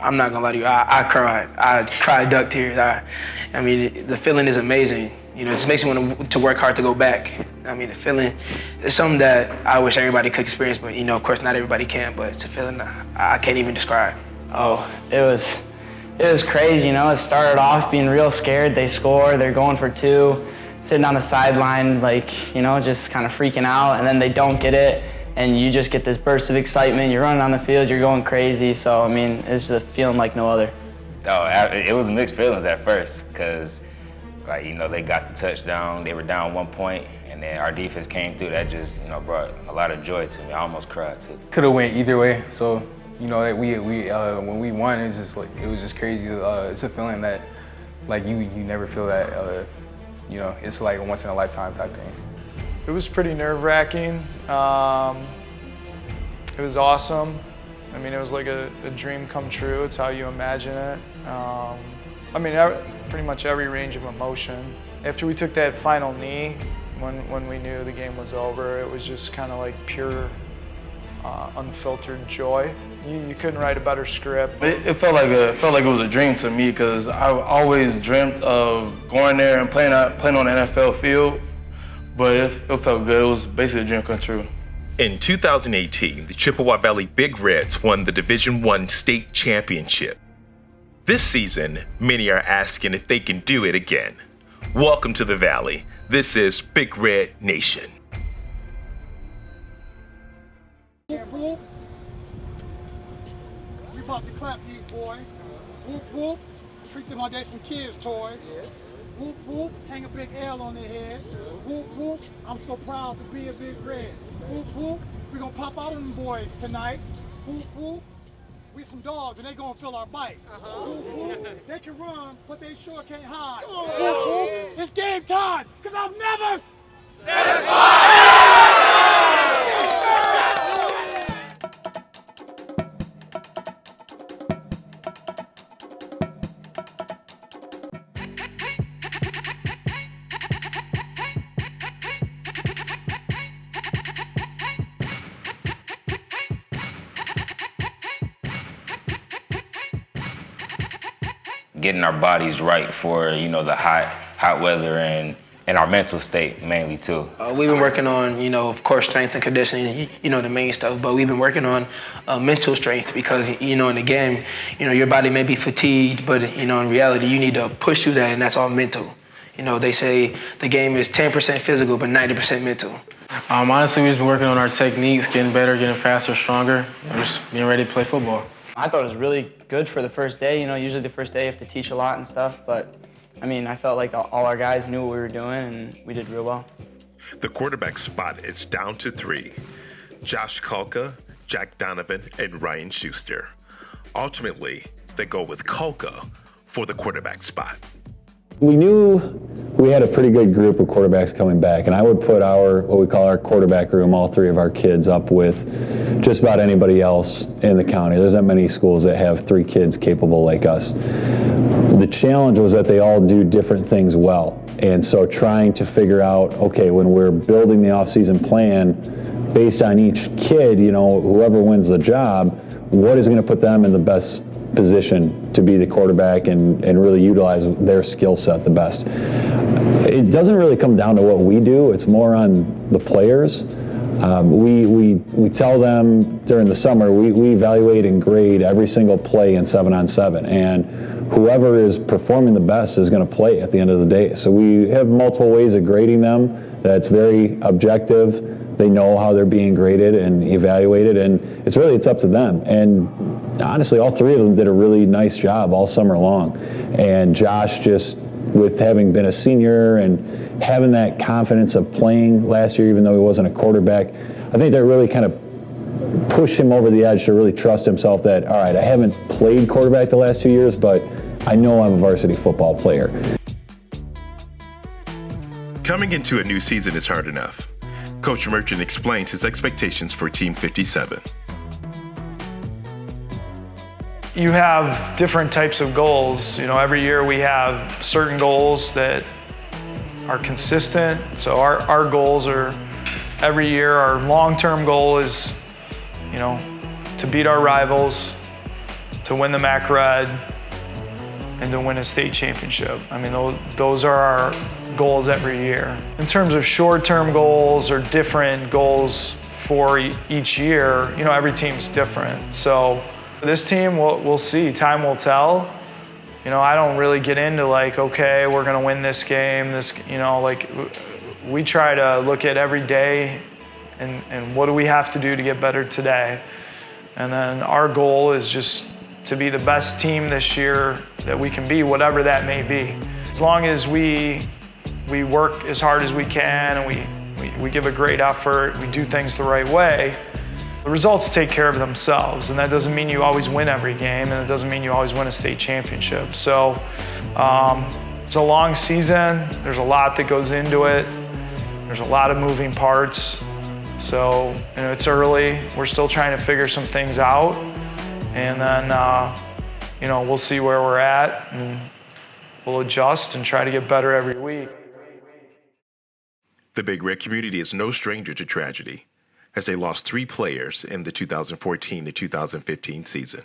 I'm not gonna lie to you. I cried. I cried duck tears. I mean, the feeling is amazing. You know, it just makes me want to work hard to go back. I mean, the feeling is something that I wish everybody could experience, but you know, of course, not everybody can. But it's a feeling that I can't even describe. Oh, it was crazy. You know, it started off being real scared. They score. They're going for 2, sitting on the sideline, like, you know, just kind of freaking out, and then they don't get it. And you just get this burst of excitement. You're running on the field, you're going crazy. So, I mean, it's just a feeling like no other. Oh, it was mixed feelings at first because, like, you know, they got the touchdown. They were down 1 point, and then our defense came through. That just, you know, brought a lot of joy to me. I almost cried, too. Could have went either way. So, you know, when we won, it was just crazy. It's a feeling that, like, you never feel that, you know, it's like a once-in-a-lifetime type thing. It was pretty nerve-wracking. It was awesome. I mean, it was like a dream come true. It's how you imagine it. I mean, pretty much every range of emotion. After we took that final knee, when we knew the game was over, it was just kind of like pure, unfiltered joy. You couldn't write a better script. It felt like it was a dream to me because I always dreamt of going there and playing on the NFL field. But it felt good. It was basically a dream come true. In 2018, the Chippewa Valley Big Reds won the Division I state championship. This season, many are asking if they can do it again. Welcome to the Valley. This is Big Red Nation. We about to clap these boys. Whoop whoop. Treat them like they some kids' toys. Whoop whoop. Hang a big L on their head. Whoop whoop. I'm so proud to be a Big Red. Whoop whoop. We gonna pop out on them boys tonight. Whoop whoop. We some dogs and they gonna feel our bite. Whoop whoop. They can run, but they sure can't hide. Whoop whoop. It's game time, cause I'm never satisfied. Getting our bodies right for, you know, the hot weather and our mental state mainly too. We've been working on, you know, of course, strength and conditioning, you know, the main stuff, but we've been working on mental strength because, you know, in the game, you know, your body may be fatigued, but, you know, in reality, you need to push through that, and that's all mental. You know, they say the game is 10% physical, but 90% mental. Honestly, we've just been working on our techniques, getting better, getting faster, stronger, and just being ready to play football. I thought it was really good for the first day. You know, usually the first day you have to teach a lot and stuff, but I mean, I felt like all our guys knew what we were doing and we did real well. The quarterback spot is down to 3. Josh Kulka, Jack Donovan, and Ryan Schuster. Ultimately, they go with Kulka for the quarterback spot. We knew we had a pretty good group of quarterbacks coming back, and I would put what we call our quarterback room, all 3 of our kids, up with just about anybody else in the county. There's not many schools that have 3 kids capable like us. The challenge was that they all do different things well, and so trying to figure out, okay, when we're building the off-season plan, based on each kid, you know, whoever wins the job, what is going to put them in the best position to be the quarterback and really utilize their skill set the best. It doesn't really come down to what we do, it's more on the players. We tell them during the summer, we evaluate and grade every single play in 7-on-7, and whoever is performing the best is going to play at the end of the day. So we have multiple ways of grading them that's very objective. They know how they're being graded and evaluated, and it's up to them. And honestly, all 3 of them did a really nice job all summer long. And Josh, just with having been a senior and having that confidence of playing last year, even though he wasn't a quarterback, I think that really kind of pushed him over the edge to really trust himself that, all right, I haven't played quarterback the last 2 years, but I know I'm a varsity football player. Coming into a new season is hard enough. Coach Merchant explains his expectations for Team 57. You have different types of goals. You know, every year we have certain goals that are consistent. So our goals are, every year, our long-term goal is, you know, to beat our rivals, to to win the MAC Red, and to win a state championship. I mean, those are our goals every year. In terms of short-term goals or different goals for each year, you know, every team's different. So this team, we'll see, time will tell. You know, I don't really get into like, okay, we're gonna win this game, you know, like we try to look at every day and what do we have to do to get better today. And then our goal is just to be the best team this year that we can be, whatever that may be. As long as we work as hard as we can and we give a great effort, we do things the right way, the results take care of themselves. And that doesn't mean you always win every game, and it doesn't mean you always win a state championship. So it's a long season. There's a lot that goes into it. There's a lot of moving parts. So, you know, it's early. We're still trying to figure some things out. And then, you know, we'll see where we're at, and we'll adjust and try to get better every week. The Big Red community is no stranger to tragedy, as they lost 3 players in the 2014 to 2015 season.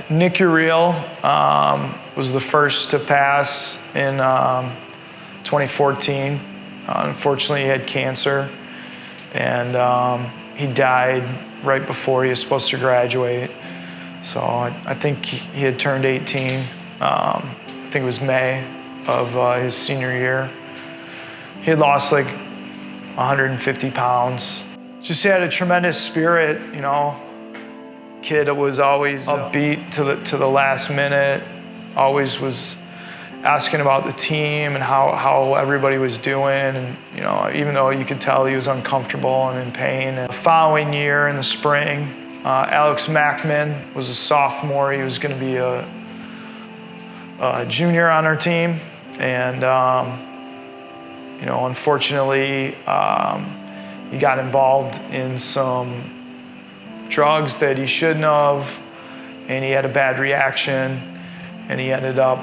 Nick Uriel was the first to pass in 2014. Unfortunately, he had cancer, and he died right before he was supposed to graduate. So I think he had turned 18. I think it was May of his senior year. He had lost like 150 pounds. Just had a tremendous spirit, you know. Kid was always upbeat to the last minute, always was asking about the team and how everybody was doing, and you know, even though you could tell he was uncomfortable and in pain. And the following year in the spring, Alex Mackman was a sophomore. He was going to be a junior on our team, and you know, unfortunately, he got involved in some drugs that he shouldn't have, and he had a bad reaction, and he ended up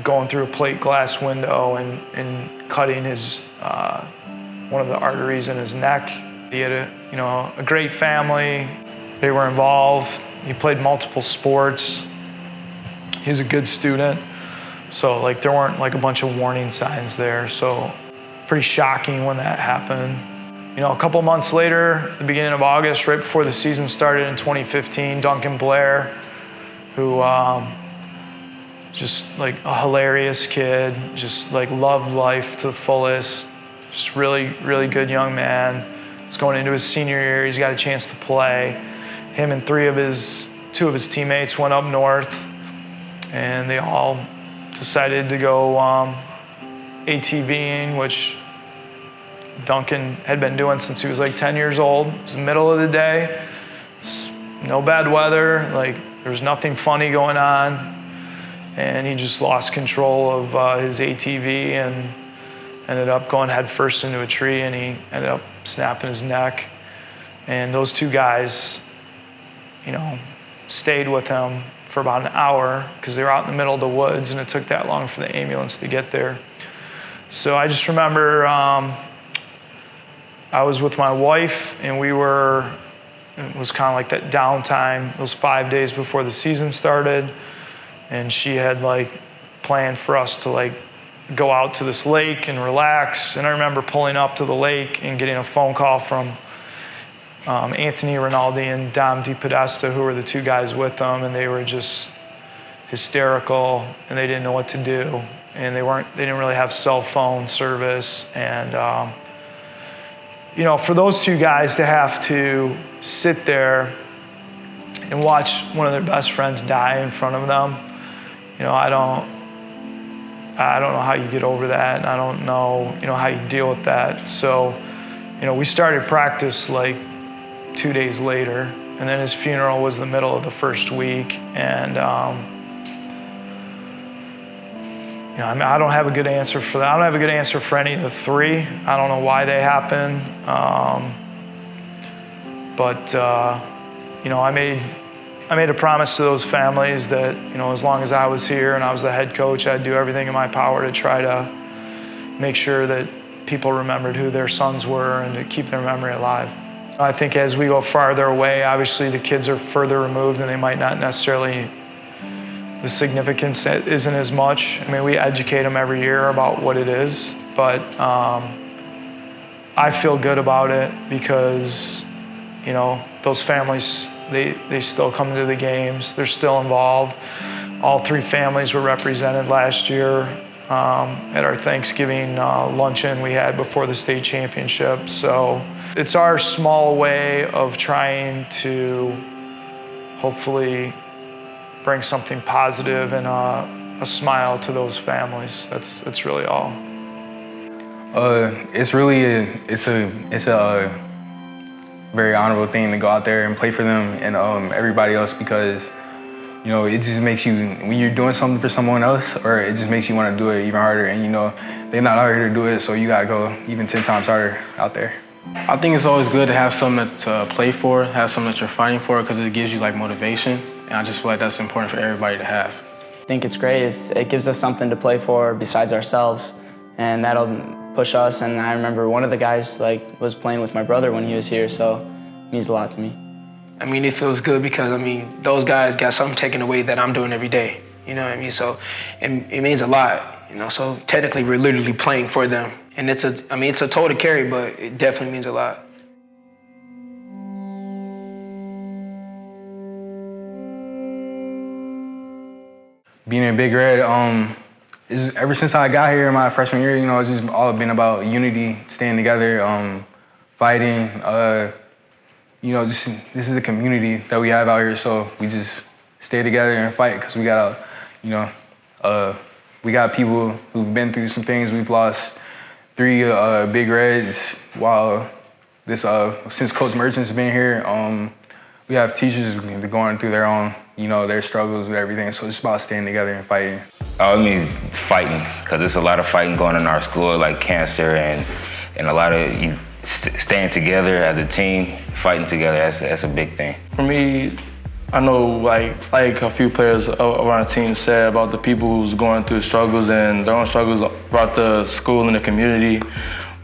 going through a plate glass window and cutting his one of the arteries in his neck. He had a great family. They were involved. He played multiple sports. He was a good student. So like there weren't like a bunch of warning signs there. So pretty shocking when that happened. You know, a couple months later, the beginning of August, right before the season started in 2015, Duncan Blair, who just like a hilarious kid, just like loved life to the fullest, just really, really good young man. He's going into his senior year. He's got a chance to play. Him and two of his teammates went up north, and they all decided to go ATVing, which Duncan had been doing since he was like 10 years old. It was the middle of the day, no bad weather, like there was nothing funny going on, and he just lost control of his ATV and ended up going headfirst into a tree, and he ended up snapping his neck. And those two guys, you know, stayed with him for about an hour because they were out in the middle of the woods, and it took that long for the ambulance to get there. So I just remember I was with my wife, and it was kind of like that downtime, those 5 days before the season started, and she had like planned for us to like go out to this lake and relax. And I remember pulling up to the lake and getting a phone call from Anthony Rinaldi and Dom DiPodesta, who were the two guys with them, and they were just hysterical, and they didn't know what to do, and they didn't really have cell phone service. And you know, for those two guys to have to sit there and watch one of their best friends die in front of them, you know, I don't know how you get over that, and I don't know, you know, how you deal with that. So, you know, we started practice like 2 days later, and then his funeral was the middle of the first week, and you know, I mean, I don't have a good answer for that. I don't have a good answer for any of the three. I don't know why they happened, but you know, I I made a promise to those families that, you know, as long as I was here and I was the head coach, I'd do everything in my power to try to make sure that people remembered who their sons were and to keep their memory alive. I think as we go farther away, obviously the kids are further removed and they might not necessarily, the significance isn't as much. I mean, we educate them every year about what it is, but I feel good about it because, you know, those families, they still come to the games, they're still involved. All 3 families were represented last year at our Thanksgiving luncheon we had before the state championship. So it's our small way of trying to hopefully bring something positive and a smile to those families. That's really all. It's a very honorable thing to go out there and play for them and everybody else because, you know, it just makes you, when you're doing something for someone else, or it just makes you want to do it even harder. And, you know, they're not out here to do it, so you got to go even 10 times harder out there. I think it's always good to have something to play for, have something that you're fighting for, because it gives you like motivation. And I just feel like that's important for everybody to have. I think it's great. It gives us something to play for besides ourselves, and that'll push us. And I remember one of the guys was playing with my brother when he was here, so it means a lot to me. I mean, it feels good because, I mean, those guys got something taken away that I'm doing every day. You know what I mean? So it means a lot, you know? So technically, we're literally playing for them. And it's a toll to carry, but it definitely means a lot. Being in Big Red, ever since I got here in my freshman year, you know, it's just all been about unity, staying together, fighting. You know, this is a community that we have out here, so we just stay together and fight because we got, you know, we got people who've been through some things. We've lost 3 Big Reds while since Coach Merchant's been here. We have teachers going through their own, you know, their struggles with everything. So it's about staying together and fighting. Oh, it means fighting, because there's a lot of fighting going on in our school, like cancer and a lot of staying together as a team, fighting together. That's a big thing. For me, I know like a few players around the team said about the people who's going through struggles and their own struggles brought the school and the community.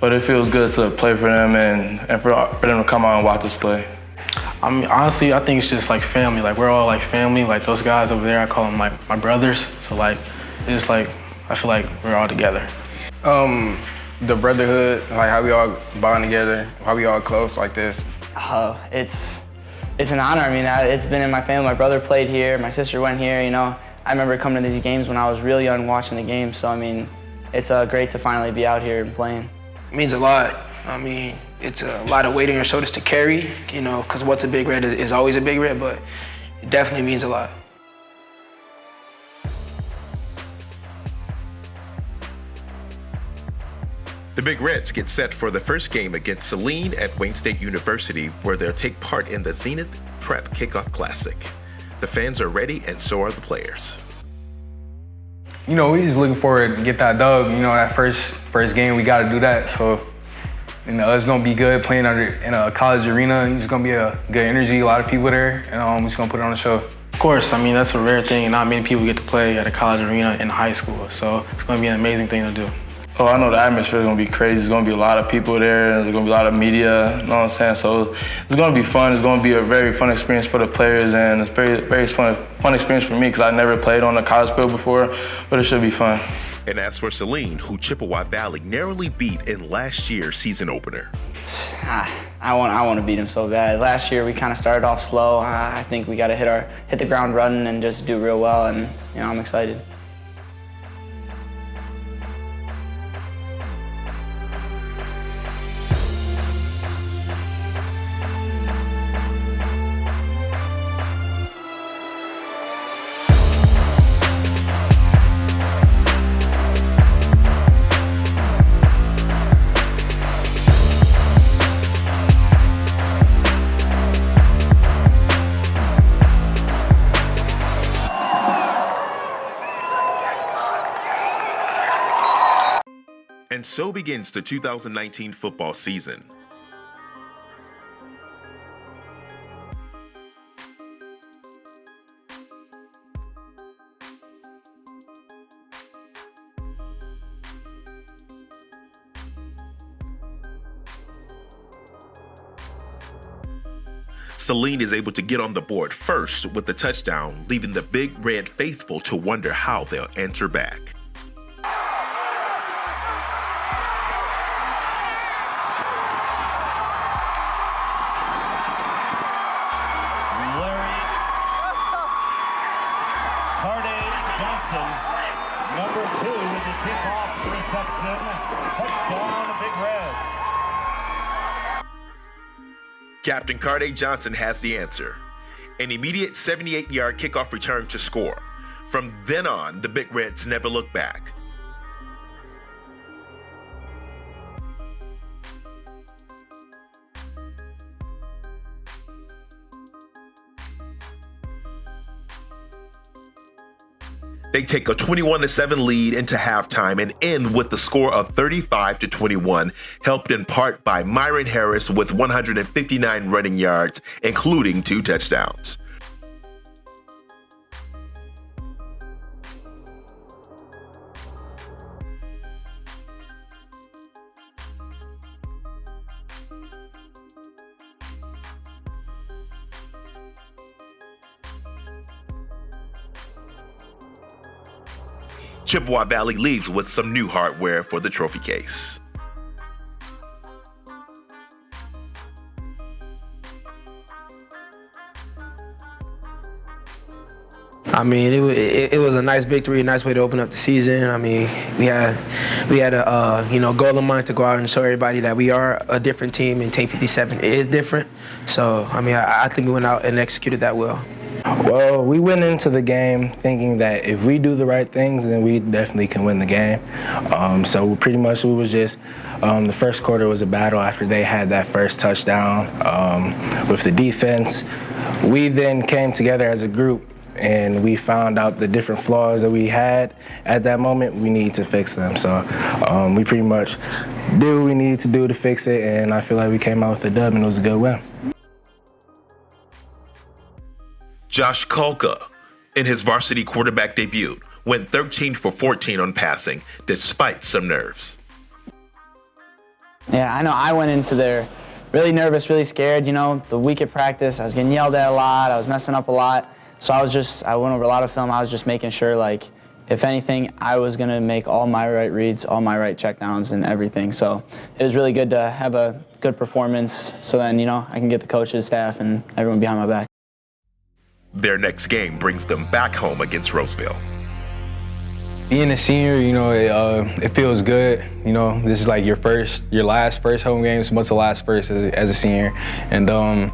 But it feels good to play for them and for them to come out and watch us play. I mean, honestly, I think it's just like family. Like, we're all like family. Like, those guys over there, I call them like my brothers. So like, it's just like, I feel like we're all together. The brotherhood, like how we all bond together, how we all close like this. It's an honor. I mean, it's been in my family. My brother played here, my sister went here, you know. I remember coming to these games when I was real young, watching the games. So, I mean, it's great to finally be out here and playing. It means a lot. I mean, it's a lot of weight on your shoulders to carry, you know, because what's a Big Red is always a Big Red, but it definitely means a lot. The Big Reds get set for the first game against Saline at Wayne State University, where they'll take part in the Zenith Prep Kickoff Classic. The fans are ready, and so are the players. You know, we just looking forward to get that dub. You know, that first game, we got to do that. So, you know, it's gonna be good playing in a college arena. It's gonna be a good energy, a lot of people there, and we're just gonna put it on the show. Of course, I mean, that's a rare thing, and not many people get to play at a college arena in high school. So it's gonna be an amazing thing to do. Oh, I know the atmosphere is gonna be crazy. There's gonna be a lot of people there. There's gonna be a lot of media. You know what I'm saying? So it's gonna be fun. It's gonna be a very fun experience for the players, and it's very fun experience for me because I never played on a college field before. But it should be fun. And as for Saline, who Chippewa Valley narrowly beat in last year's season opener. I want to beat him so bad. Last year we kind of started off slow. I think we got to hit the ground running and just do real well. And you know, I'm excited. And so begins the 2019 football season. Celine is able to get on the board first with the touchdown, leaving the Big Red faithful to wonder how they'll answer back. Captain Carday Johnson has the answer. An immediate 78-yard kickoff return to score. From then on, the Big Reds never looked back. They take a 21-7 lead into halftime and end with the score of 35-21, helped in part by Myron Harris with 159 running yards, including 2 touchdowns. Chippewa Valley leaves with some new hardware for the trophy case. I mean, it was a nice victory, a nice way to open up the season. I mean, we had a goal in mind to go out and show everybody that we are a different team, and Team 57 is different. So, I mean, I think we went out and executed that well. Well, we went into the game thinking that if we do the right things, then we definitely can win the game. So pretty much we was just, the first quarter was a battle after they had that first touchdown with the defense. We then came together as a group and we found out the different flaws that we had at that moment. We need to fix them. So we pretty much did what we needed to do to fix it, and I feel like we came out with a dub and it was a good win. Josh Kolka, in his varsity quarterback debut, went 13 for 14 on passing, despite some nerves. Yeah, I know I went into there really nervous, really scared. You know, the week at practice, I was getting yelled at a lot. I was messing up a lot. So I went over a lot of film. I was just making sure, like, if anything, I was going to make all my right reads, all my right checkdowns and everything. So it was really good to have a good performance so then, I can get the coaches, staff, and everyone behind my back. Their next game brings them back home against Roseville. Being a senior, it feels good. This is like your last home game. It's much the last first as a senior. And,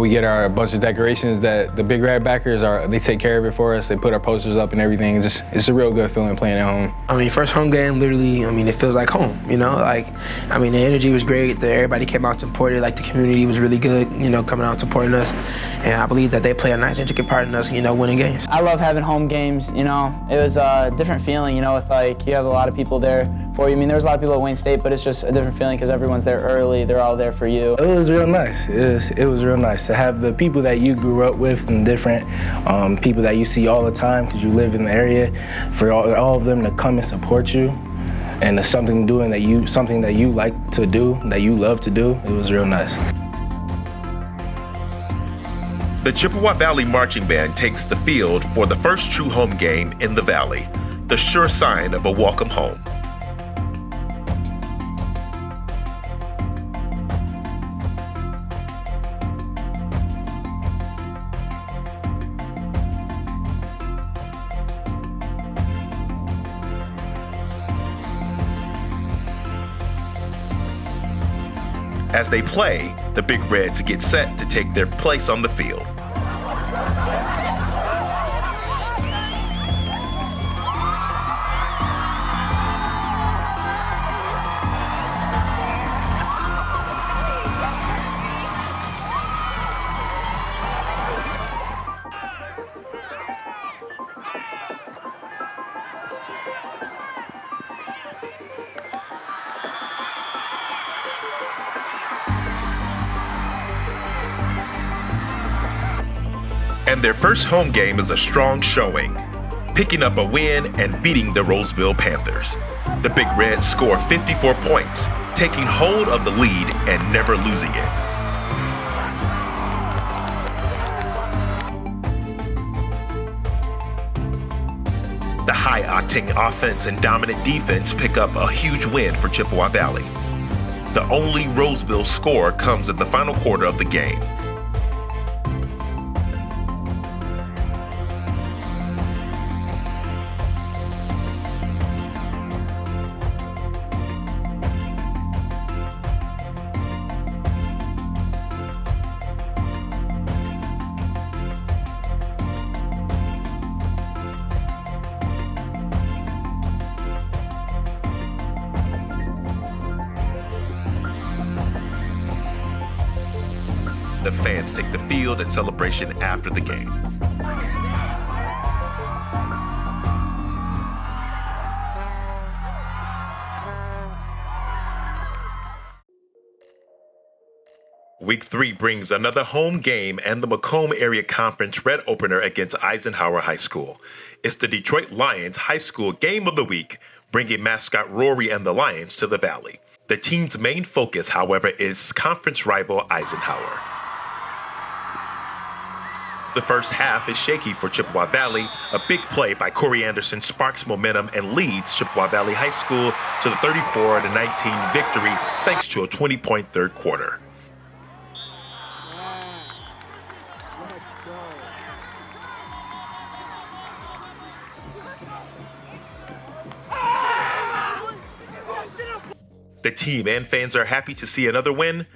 we get a bunch of decorations that the Big Red backers they take care of it for us. They put our posters up and everything. It's a real good feeling playing at home. I mean, first home game, literally, it feels like home, the energy was great. Everybody came out to support it. The community was really good, coming out supporting us. And I believe that they play a nice, intricate part in us, winning games. I love having home games, It was a different feeling, with you have a lot of people there for you. I mean, there was a lot of people at Wayne State, but it's just a different feeling because everyone's there early. They're all there for you. It was real nice. It was real nice to have the people that you grew up with and different people that you see all the time because you live in the area, for all of them to come and support you. And it's something that you like to do, that you love to do. It was real nice. The Chippewa Valley Marching Band takes the field for the first true home game in the Valley, the sure sign of a welcome home. As they play, the Big Reds get set to take their place on the field. And their first home game is a strong showing, picking up a win and beating the Roseville Panthers. The Big Reds score 54 points, taking hold of the lead and never losing it. The high-octane offense and dominant defense pick up a huge win for Chippewa Valley. The only Roseville score comes in the final quarter of the game. The fans take the field in celebration after the game. Week 3 brings another home game and the Macomb Area Conference Red Opener against Eisenhower High School. It's the Detroit Lions High School Game of the Week, bringing mascot Rory and the Lions to the Valley. The team's main focus, however, is conference rival Eisenhower. The first half is shaky for Chippewa Valley. A big play by Corey Anderson sparks momentum and leads Chippewa Valley High School to the 34-19 victory thanks to a 20-point third quarter. The team and fans are happy to see another win.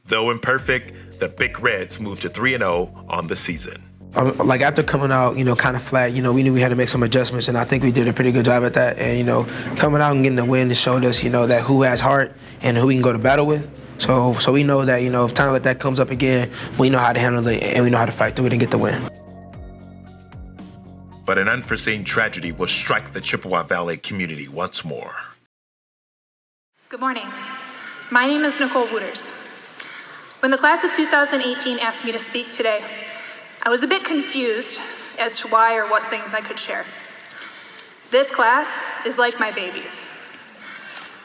Though imperfect, the Big Reds moved to 3-0 on the season. Like after coming out, kind of flat, we knew we had to make some adjustments, and I think we did a pretty good job at that. And, coming out and getting the win, it showed us, that who has heart and who we can go to battle with. So we know that, if time like that comes up again, we know how to handle it and we know how to fight through it and get the win. But an unforeseen tragedy will strike the Chippewa Valley community once more. Good morning. My name is Nicole Wooters. When the class of 2018 asked me to speak today, I was a bit confused as to why or what things I could share. This class is like my babies.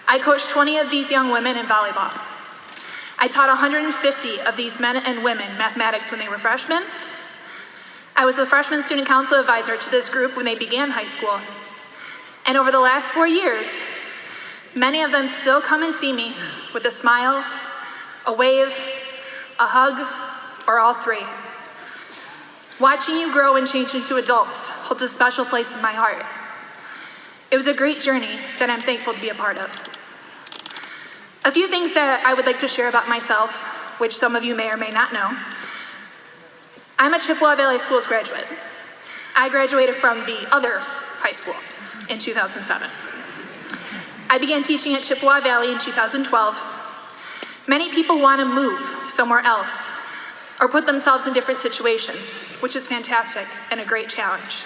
I coached 20 of these young women in volleyball. I taught 150 of these men and women mathematics when they were freshmen. I was the freshman student council advisor to this group when they began high school. And over the last 4 years, many of them still come and see me with a smile, a wave, a hug, or all three. Watching you grow and change into adults holds a special place in my heart. It was a great journey that I'm thankful to be a part of. A few things that I would like to share about myself, which some of you may or may not know. I'm a Chippewa Valley Schools graduate. I graduated from the other high school in 2007. I began teaching at Chippewa Valley in 2012. Many people want to move somewhere else or put themselves in different situations, which is fantastic and a great challenge.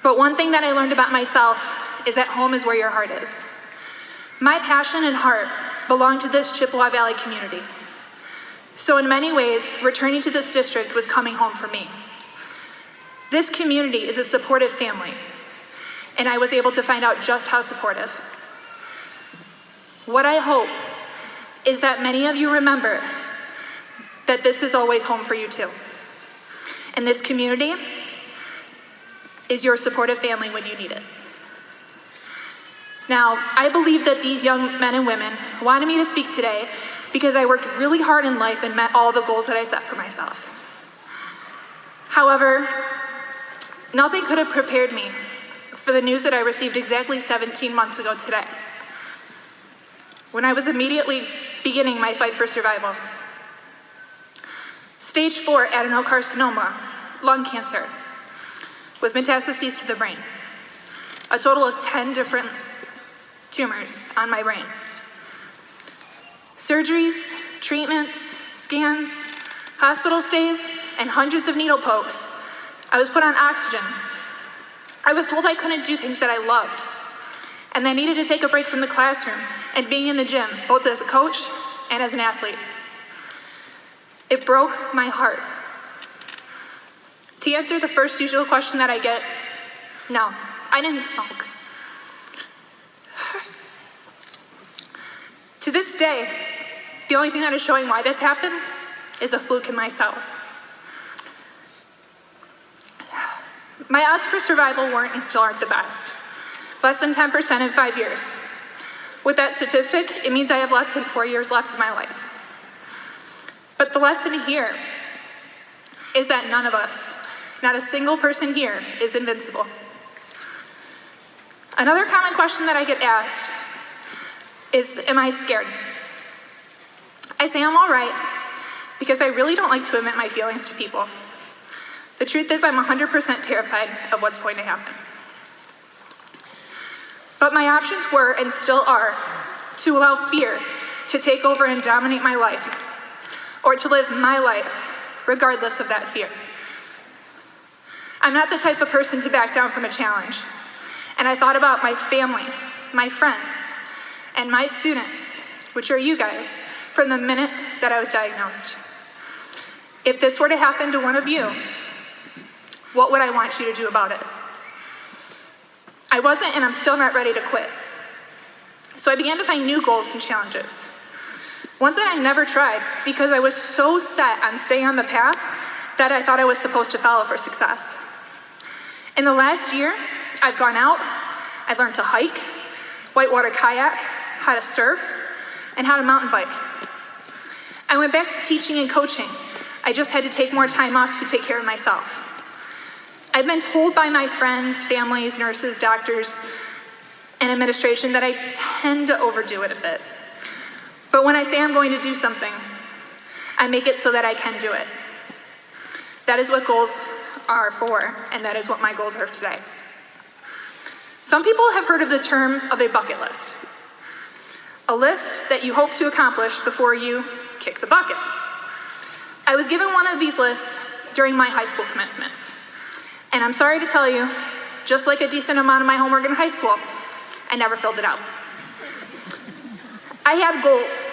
But one thing that I learned about myself is that home is where your heart is. My passion and heart belong to this Chippewa Valley community. So in many ways, returning to this district was coming home for me. This community is a supportive family, and I was able to find out just how supportive. What I hope is that many of you remember that this is always home for you too. And this community is your supportive family when you need it. Now, I believe that these young men and women wanted me to speak today because I worked really hard in life and met all the goals that I set for myself. However, nothing could have prepared me for the news that I received exactly 17 months ago today, when I was immediately beginning my fight for survival. Stage 4 adenocarcinoma, lung cancer, with metastases to the brain. A total of 10 different tumors on my brain. Surgeries, treatments, scans, hospital stays, and hundreds of needle pokes. I was put on oxygen. I was told I couldn't do things that I loved, and I needed to take a break from the classroom and being in the gym, both as a coach and as an athlete. It broke my heart. To answer the first usual question that I get, no, I didn't smoke. To this day, the only thing that is showing why this happened is a fluke in my cells. My odds for survival weren't and still aren't the best. Less than 10% in 5 years. With that statistic, it means I have less than 4 years left in my life. But the lesson here is that none of us, not a single person here, is invincible. Another common question that I get asked is, am I scared? I say I'm all right because I really don't like to admit my feelings to people. The truth is I'm 100% terrified of what's going to happen. But my options were and still are to allow fear to take over and dominate my life, or to live my life regardless of that fear. I'm not the type of person to back down from a challenge. And I thought about my family, my friends, and my students, which are you guys, from the minute that I was diagnosed. If this were to happen to one of you, what would I want you to do about it? I wasn't, and I'm still not ready to quit. So I began to find new goals and challenges. Ones that I never tried because I was so set on staying on the path that I thought I was supposed to follow for success. In the last year, I've gone out, I've learned to hike, whitewater kayak, how to surf, and how to mountain bike. I went back to teaching and coaching. I just had to take more time off to take care of myself. I've been told by my friends, families, nurses, doctors, and administration that I tend to overdo it a bit. But when I say I'm going to do something, I make it so that I can do it. That is what goals are for, and that is what my goals are today. Some people have heard of the term of a bucket list. A list that you hope to accomplish before you kick the bucket. I was given one of these lists during my high school commencements. And I'm sorry to tell you, just like a decent amount of my homework in high school, I never filled it out. I had goals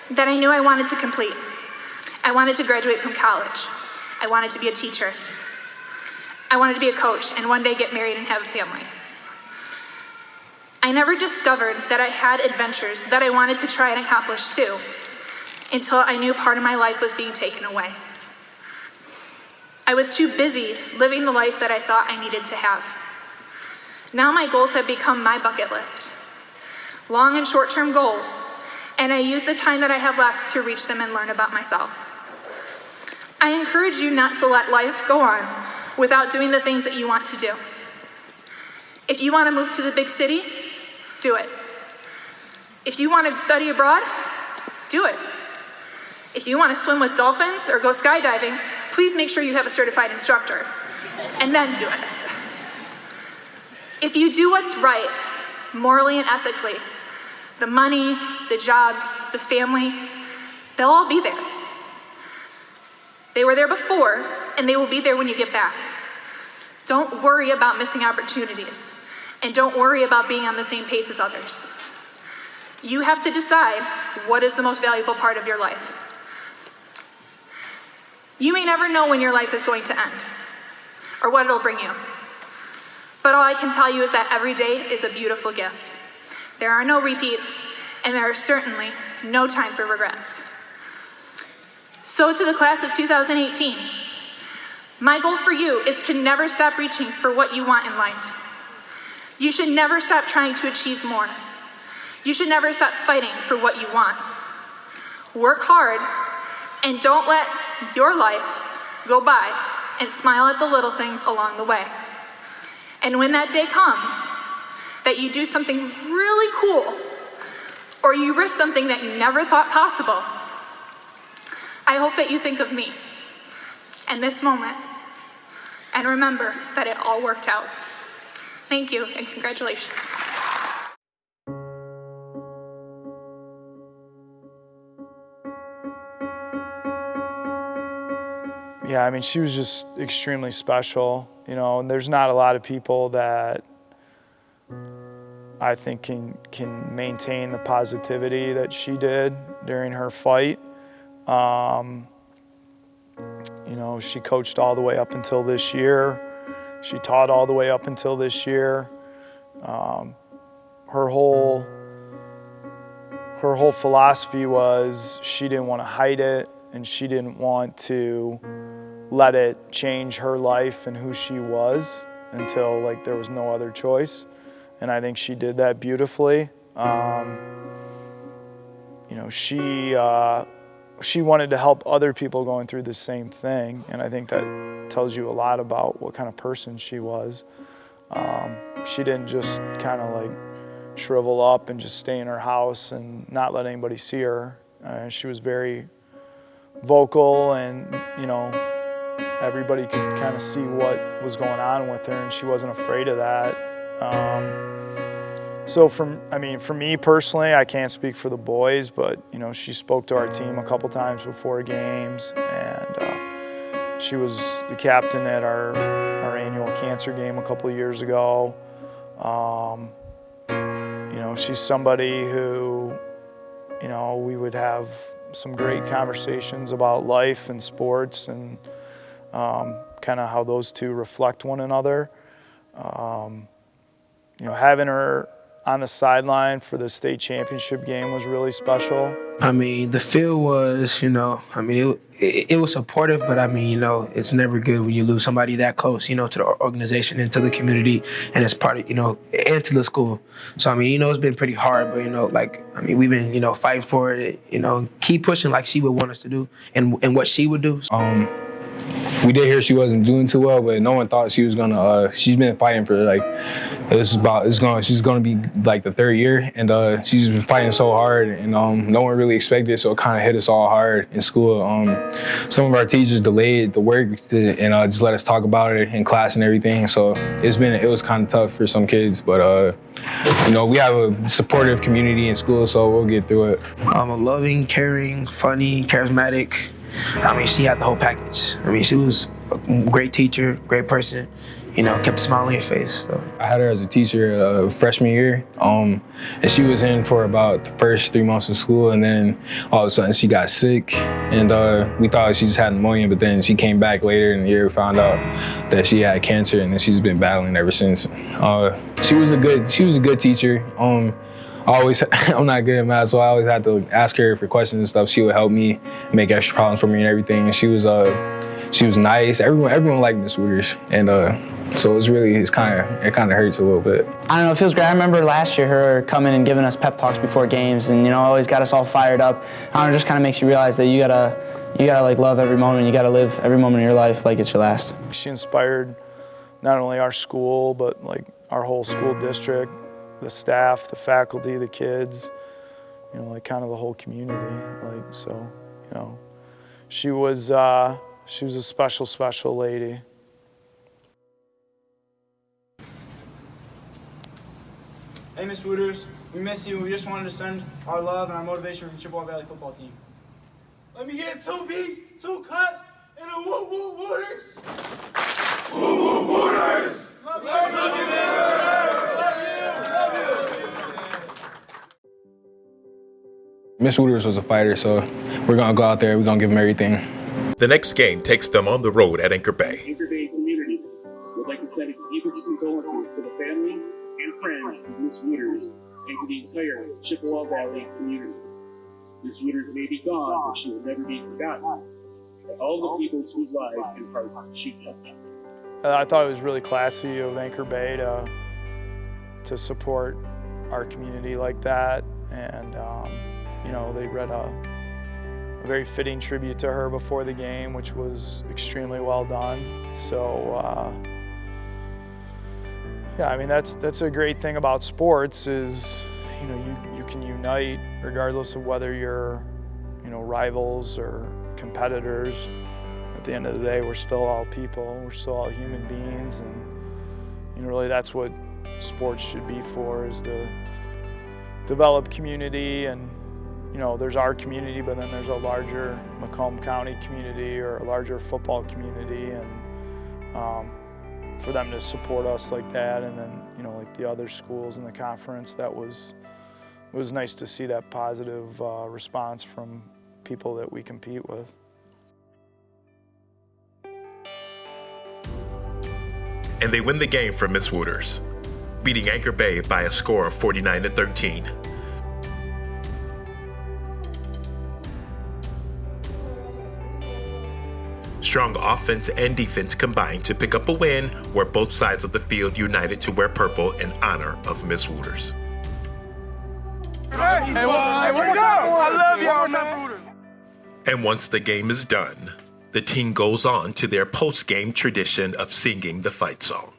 that I knew I wanted to complete. I wanted to graduate from college. I wanted to be a teacher. I wanted to be a coach and one day get married and have a family. I never discovered that I had adventures that I wanted to try and accomplish too, until I knew part of my life was being taken away. I was too busy living the life that I thought I needed to have. Now my goals have become my bucket list. Long and short-term goals, and I use the time that I have left to reach them and learn about myself. I encourage you not to let life go on without doing the things that you want to do. If you want to move to the big city, do it. If you want to study abroad, do it. If you want to swim with dolphins or go skydiving, please make sure you have a certified instructor, and then do it. If you do what's right, morally and ethically, the money, the jobs, the family, they'll all be there. They were there before, and they will be there when you get back. Don't worry about missing opportunities, and don't worry about being on the same pace as others. You have to decide what is the most valuable part of your life. You may never know when your life is going to end, or what it'll bring you. But all I can tell you is that every day is a beautiful gift. There are no repeats, and there are certainly no time for regrets. So to the class of 2018, my goal for you is to never stop reaching for what you want in life. You should never stop trying to achieve more. You should never stop fighting for what you want. Work hard, and don't let your life go by and smile at the little things along the way. And when that day comes, that you do something really cool, or you risk something that you never thought possible, I hope that you think of me and this moment, and remember that it all worked out. Thank you, and congratulations. Yeah, I mean, she was just extremely special, you know, and there's not a lot of people that I think can maintain the positivity that she did during her fight. You know, she coached all the way up until this year. She taught all the way up until this year. Her whole philosophy was she didn't want to hide it. and she didn't want to let it change her life and who she was until like there was no other choice. And I think she did that beautifully. You know, she wanted to help other people going through the same thing, and I think that tells you a lot about what kind of person she was. She didn't just kind of like shrivel up and just stay in her house and not let anybody see her. She was very vocal, and you know, everybody could kind of see what was going on with her, and she wasn't afraid of that. So for me personally, I can't speak for the boys, but you know, she spoke to our team a couple times before games, and she was the captain at our annual cancer game a couple of years ago. You know, she's somebody who, you know, we would have some great conversations about life and sports and kind of how those two reflect one another. You know, having her on the sideline for the state championship game was really special. I mean, the field was, you know, I mean, it was supportive, but I mean, you know, it's never good when you lose somebody that close, you know, to the organization and to the community, and it's part of, you know, and to the school. So, I mean, you know, it's been pretty hard, but, you know, like, I mean, we've been, you know, fighting for it, you know, keep pushing like she would want us to do and what she would do. We did hear she wasn't doing too well, but no one thought she was gonna. She's been fighting for like she's gonna be like the third year, and she's been fighting so hard, and no one really expected it, so it kind of hit us all hard in school. Some of our teachers delayed the work and just let us talk about it in class and everything. So it was kind of tough for some kids, but you know, we have a supportive community in school, so we'll get through it. A loving, caring, funny, charismatic. I mean, she had the whole package. I mean, she was a great teacher, great person, you know, kept a smile on your face. So. I had her as a teacher freshman year, and she was in for about the first 3 months of school, and then all of a sudden she got sick, and we thought she just had pneumonia, but then she came back later in the year, found out that she had cancer, and then she's been battling ever since. She was a good teacher. I'm not good at math, so I always had to ask her for questions and stuff. She would help me make extra problems for me and everything. And she was nice. Everyone liked Miss Wooters, and so it kind of hurts a little bit. I don't know, it feels great. I remember last year her coming and giving us pep talks before games, and you know, always got us all fired up. I don't know, it just kind of makes you realize that you gotta like love every moment. You gotta live every moment of your life like it's your last. She inspired not only our school, but like our whole school district. The staff, the faculty, the kids, you know, like kind of the whole community. Like, so, you know, she was a special, special lady. Hey, Miss Wooters, we miss you. We just wanted to send our love and our motivation for the Chippewa Valley football team. Let me hear 2 beats, 2 cups, and a woo woo Wooters. Woo woo Wooters. Love you, man. Miss Wooters was a fighter, so we're gonna go out there, we're gonna give them everything. The next game takes them on the road at Anchor Bay. Anchor Bay community would like to send its deepest condolences to the family and friends of Miss Wooters and to the entire Chippewa Valley community. Miss Wooters may be gone, but she will never be forgotten by all the people whose lives and hearts she touched. I thought it was really classy of Anchor Bay to support our community like that, and you know, they read a very fitting tribute to her before the game, which was extremely well done. So yeah, I mean, that's a great thing about sports is, you know, you can unite regardless of whether you're, you know, rivals or competitors. At the end of the day, we're still all people, we're still all human beings, and you know, really that's what sports should be for, is to develop community. And you know, there's our community, but then there's a larger Macomb County community or a larger football community, and for them to support us like that, and then, you know, like the other schools in the conference, it was nice to see that positive response from people that we compete with. And they win the game for Miss Wooters, beating Anchor Bay by a score of 49-13. Strong offense and defense combined to pick up a win where both sides of the field united to wear purple in honor of Miss Wooters. Hey, where we go? I love y'all, man. And once the game is done, the team goes on to their post-game tradition of singing the fight song.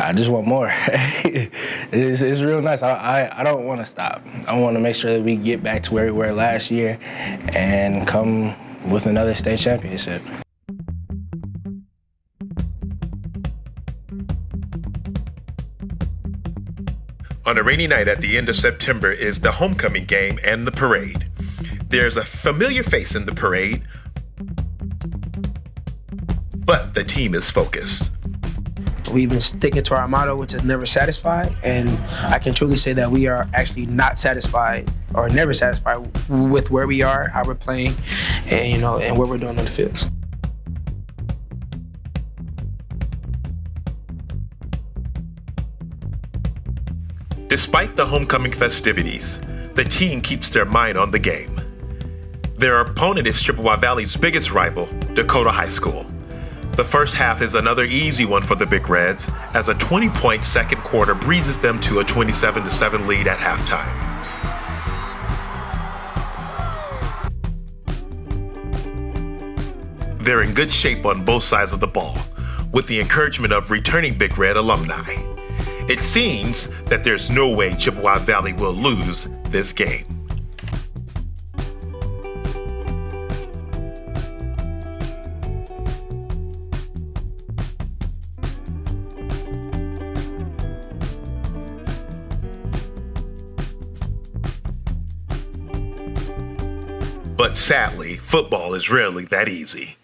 I just want more. It's real nice. I don't want to stop. I want to make sure that we get back to where we were last year and come with another state championship. On a rainy night at the end of September is the homecoming game and the parade. There's a familiar face in the parade, but the team is focused. We've been sticking to our motto, which is never satisfied, and I can truly say that we are actually not satisfied or never satisfied with where we are, how we're playing, and and what we're doing on the fields. Despite the homecoming festivities, the team keeps their mind on the game. Their opponent is Chippewa Valley's biggest rival, Dakota High School. The first half is another easy one for the Big Reds, as a 20-point second quarter breezes them to a 27-7 lead at halftime. They're in good shape on both sides of the ball, with the encouragement of returning Big Red alumni. It seems that there's no way Chippewa Valley will lose this game. But sadly, football is rarely that easy.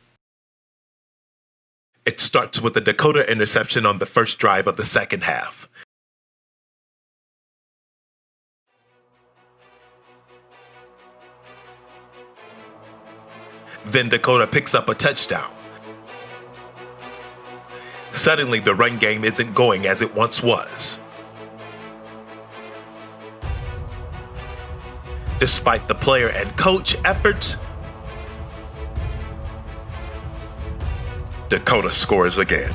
It starts with a Dakota interception on the first drive of the second half. Then Dakota picks up a touchdown. Suddenly, the run game isn't going as it once was. Despite the player and coach efforts, Dakota scores again.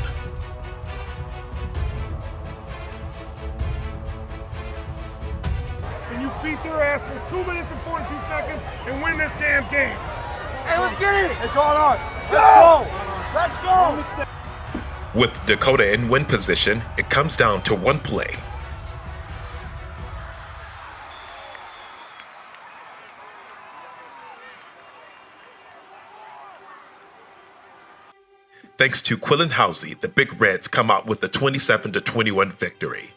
And you beat their ass for 2 minutes and 42 seconds and win this damn game. Hey, let's get it. It's on us. Let's go. Let's go. With Dakota in win position, it comes down to one play. Thanks to Quillen Housey, the Big Reds come out with a 27-21 victory.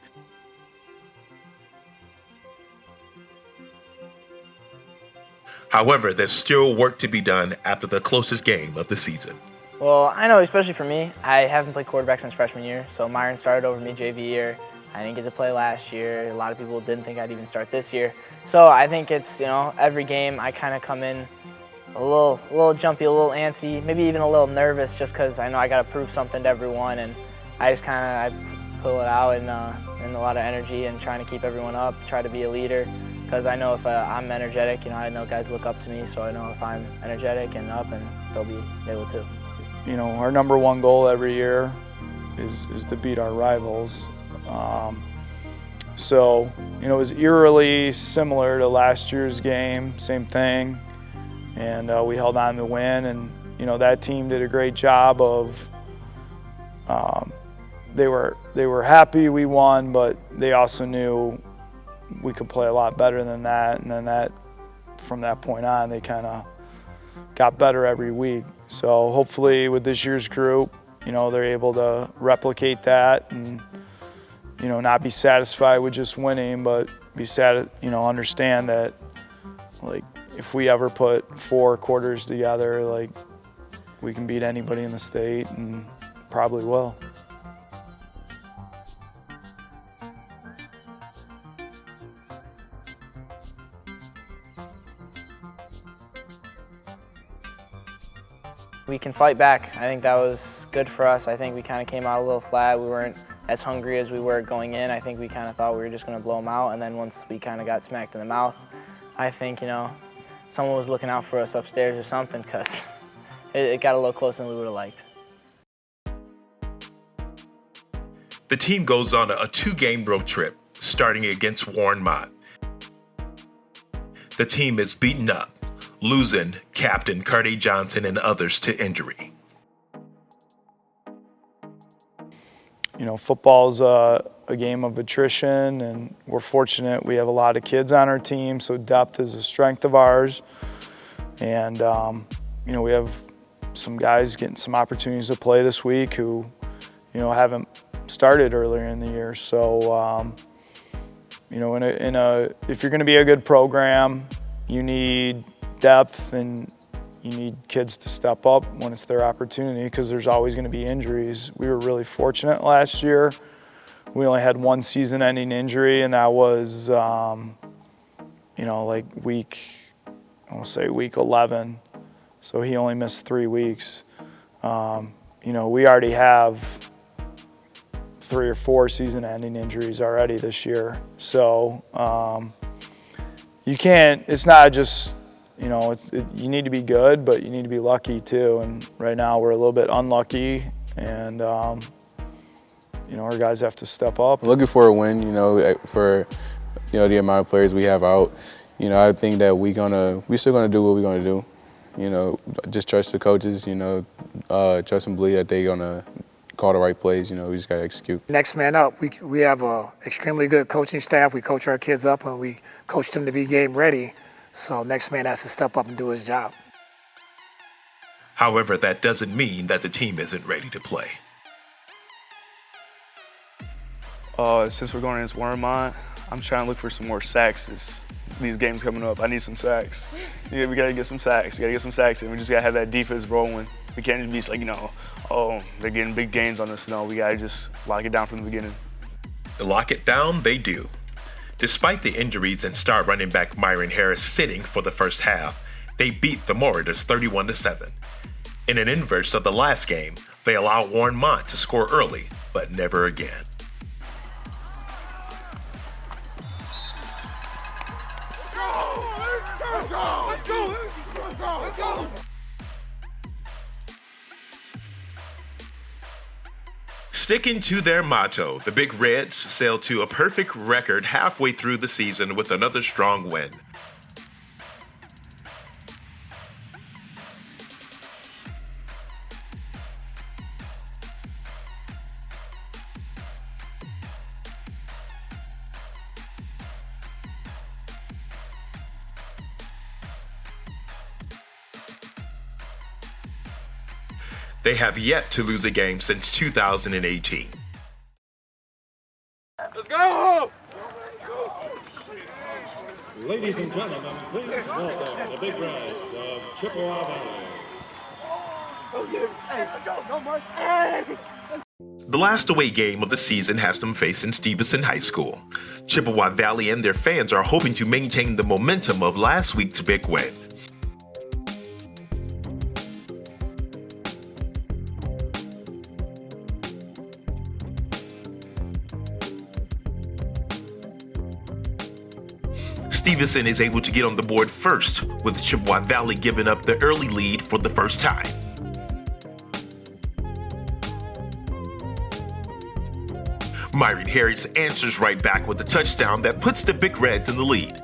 However, there's still work to be done after the closest game of the season. Well, I know, especially for me, I haven't played quarterback since freshman year, so Myron started over me JV year. I didn't get to play last year. A lot of people didn't think I'd even start this year. So I think it's, every game I kind of come in a little jumpy, a little antsy, maybe even a little nervous just because I know I got to prove something to everyone, and I just I pull it out in a lot of energy and trying to keep everyone up, try to be a leader, because I know if I'm energetic, I know guys look up to me, so I know if I'm energetic and up, and they'll be able to. Our number one goal every year is to beat our rivals. So, it was eerily similar to last year's game, same thing. And we held on to win, and that team did a great job of they were happy we won, but they also knew we could play a lot better than that. And then from that point on, they kind of got better every week. So hopefully with this year's group, they're able to replicate that and, not be satisfied with just winning, but be understand that, like, if we ever put 4 quarters together, like, we can beat anybody in the state and probably will. We can fight back. I think that was good for us. I think we kind of came out a little flat. We weren't as hungry as we were going in. I think we kind of thought we were just going to blow them out, and then once we kind of got smacked in the mouth, I think, someone was looking out for us upstairs or something, because it got a little closer than we would have liked. The team goes on a 2-game road trip, starting against Warren Mott. The team is beaten up, losing Captain Cardi Johnson and others to injury. Football's a game of attrition, and we're fortunate we have a lot of kids on our team, so depth is a strength of ours. And, we have some guys getting some opportunities to play this week who, haven't started earlier in the year. So, if you're going to be a good program, you need depth and you need kids to step up when it's their opportunity, because there's always going to be injuries. We were really fortunate last year. We only had 1 season-ending injury, and that was, like week 11. So he only missed 3 weeks. We already have 3 or 4 season-ending injuries already this year. So it's not just, you need to be good, but you need to be lucky too. And right now we're a little bit unlucky, and our guys have to step up. I'm looking for a win, for the amount of players we have out. I think that we're still gonna do what we're gonna do. Just trust the coaches. Trust and believe that they're gonna call the right plays. We just gotta execute. Next man up. We have a extremely good coaching staff. We coach our kids up and we coach them to be game ready. So next man has to step up and do his job. However, that doesn't mean that the team isn't ready to play. Since we're going against Warren Mott, I'm trying to look for some more sacks these games coming up. I need some sacks. We gotta get some sacks. We gotta get some sacks, and we just gotta have that defense rolling. We can't just be like, they're getting big gains on us. No, we gotta just lock it down from the beginning. Lock it down, they do. Despite the injuries and star running back Myron Harris sitting for the first half, they beat the Marauders 31-7. In an inverse of the last game, they allowed Warren Mott to score early, but never again. Let's go! Sticking to their motto, the Big Reds sailed to a perfect record halfway through the season with another strong win. They have yet to lose a game since 2018. Let's go! Ladies and gentlemen, please welcome the Big Reds of Chippewa Valley. The last away game of the season has them facing Stevenson High School. Chippewa Valley and their fans are hoping to maintain the momentum of last week's big win. Stevenson is able to get on the board first, with Chippewa Valley giving up the early lead for the first time. Myron Harris answers right back with a touchdown that puts the Big Reds in the lead.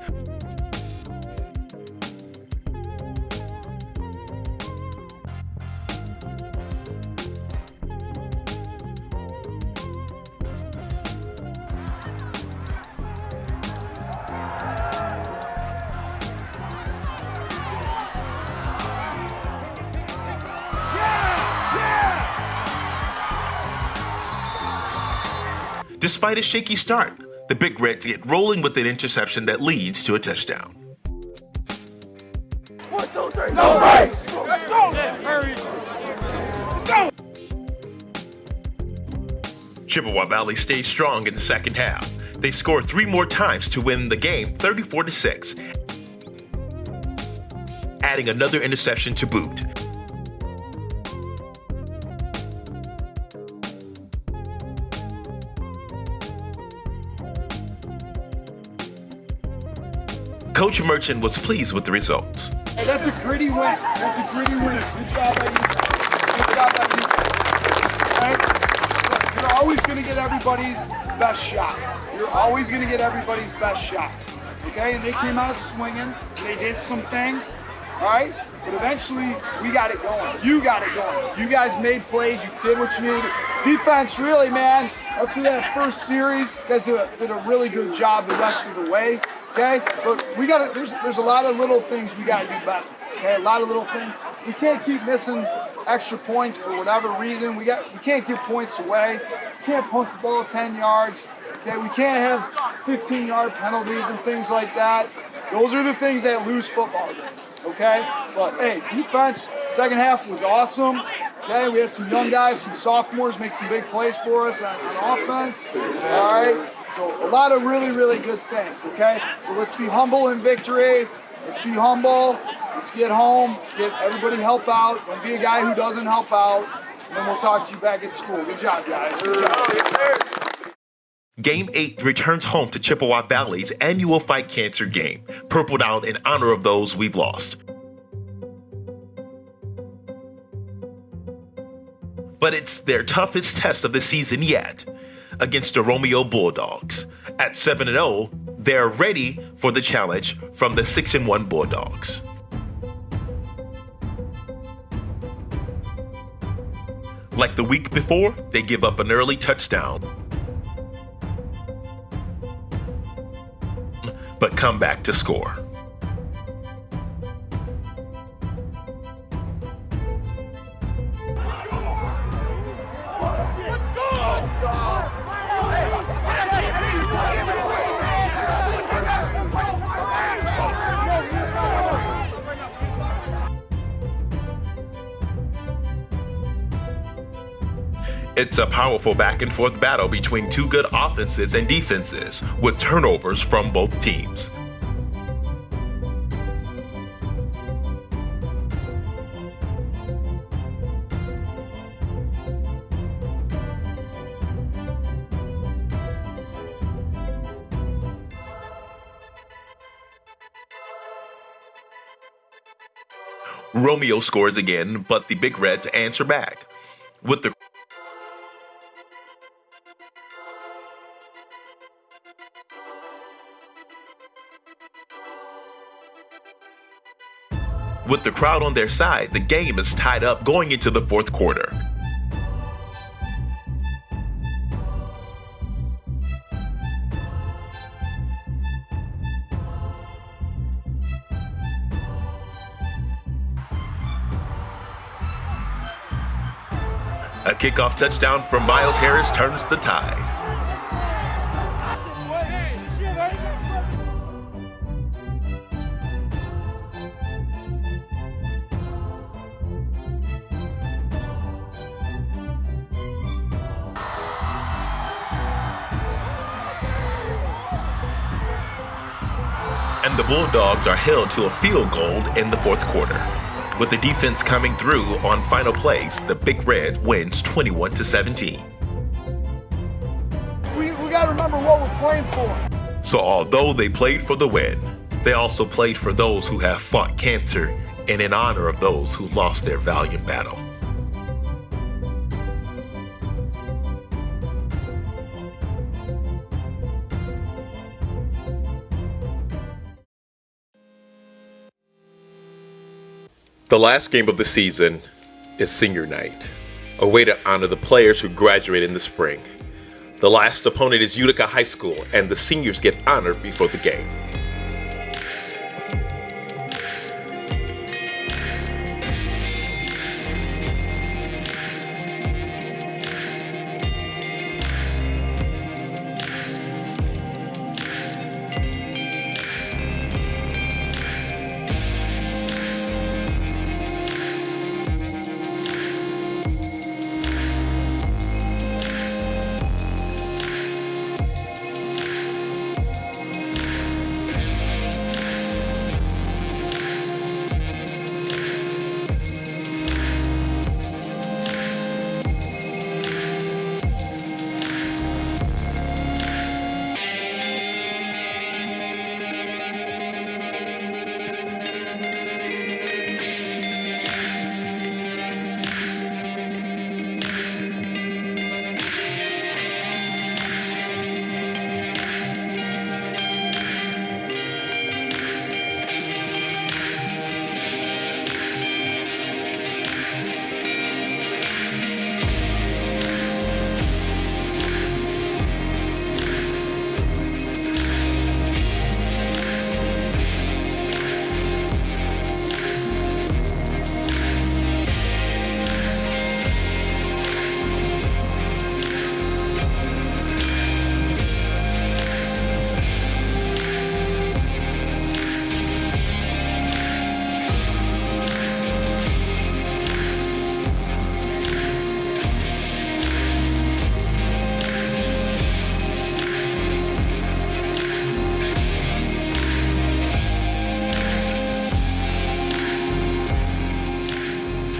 Despite a shaky start, the Big Reds get rolling with an interception that leads to a touchdown. 1, 2, 3, no breaks! Let's go! Hurry! Let's go! Chippewa Valley stays strong in the second half. They score 3 more times to win the game 34-6, adding another interception to boot. Coach Merchant was pleased with the results. Hey, that's a gritty win. That's a gritty win. Good job by you. Good job by you. Right? You're always going to get everybody's best shot. You're always going to get everybody's best shot. Okay? And they came out swinging. They did some things. All right? But eventually, we got it going. You got it going. You guys made plays. You did what you needed. Defense, really, man. After that first series, you guys did a really good job the rest of the way. Okay, but we got to. There's a lot of little things we got to do better. Okay, a lot of little things. We can't keep missing extra points for whatever reason. We can't give points away. We can't punt the ball 10 yards. Okay, we can't have 15-yard penalties and things like that. Those are the things that lose football games. Okay, but hey, defense second half was awesome. Okay, we had some young guys, some sophomores make some big plays for us on offense. All right. So a lot of really, really good things, okay? So let's be humble in victory. Let's be humble. Let's get home. Let's get everybody help out. Don't be a guy who doesn't help out. And then we'll talk to you back at school. Good job, guys. Good job. Game 8 returns home to Chippewa Valley's annual Fight Cancer game, purpled out in honor of those we've lost. But it's their toughest test of the season yet, against the Romeo Bulldogs. At 7-0, they're ready for the challenge from the 6-1 Bulldogs. Like the week before, they give up an early touchdown, but come back to score. It's a powerful back-and-forth battle between two good offenses and defenses, with turnovers from both teams. Romeo scores again, but the Big Reds answer back. With the crowd on their side, the game is tied up going into the fourth quarter. A kickoff touchdown from Miles Harris turns the tide. And the Bulldogs are held to a field goal in the fourth quarter. With the defense coming through on final plays, the Big Red wins 21-17. We got to remember what we're playing for. So although they played for the win, they also played for those who have fought cancer and in honor of those who lost their valiant battle. The last game of the season is senior night, a way to honor the players who graduated in the spring. The last opponent is Utica High School, and the seniors get honored before the game.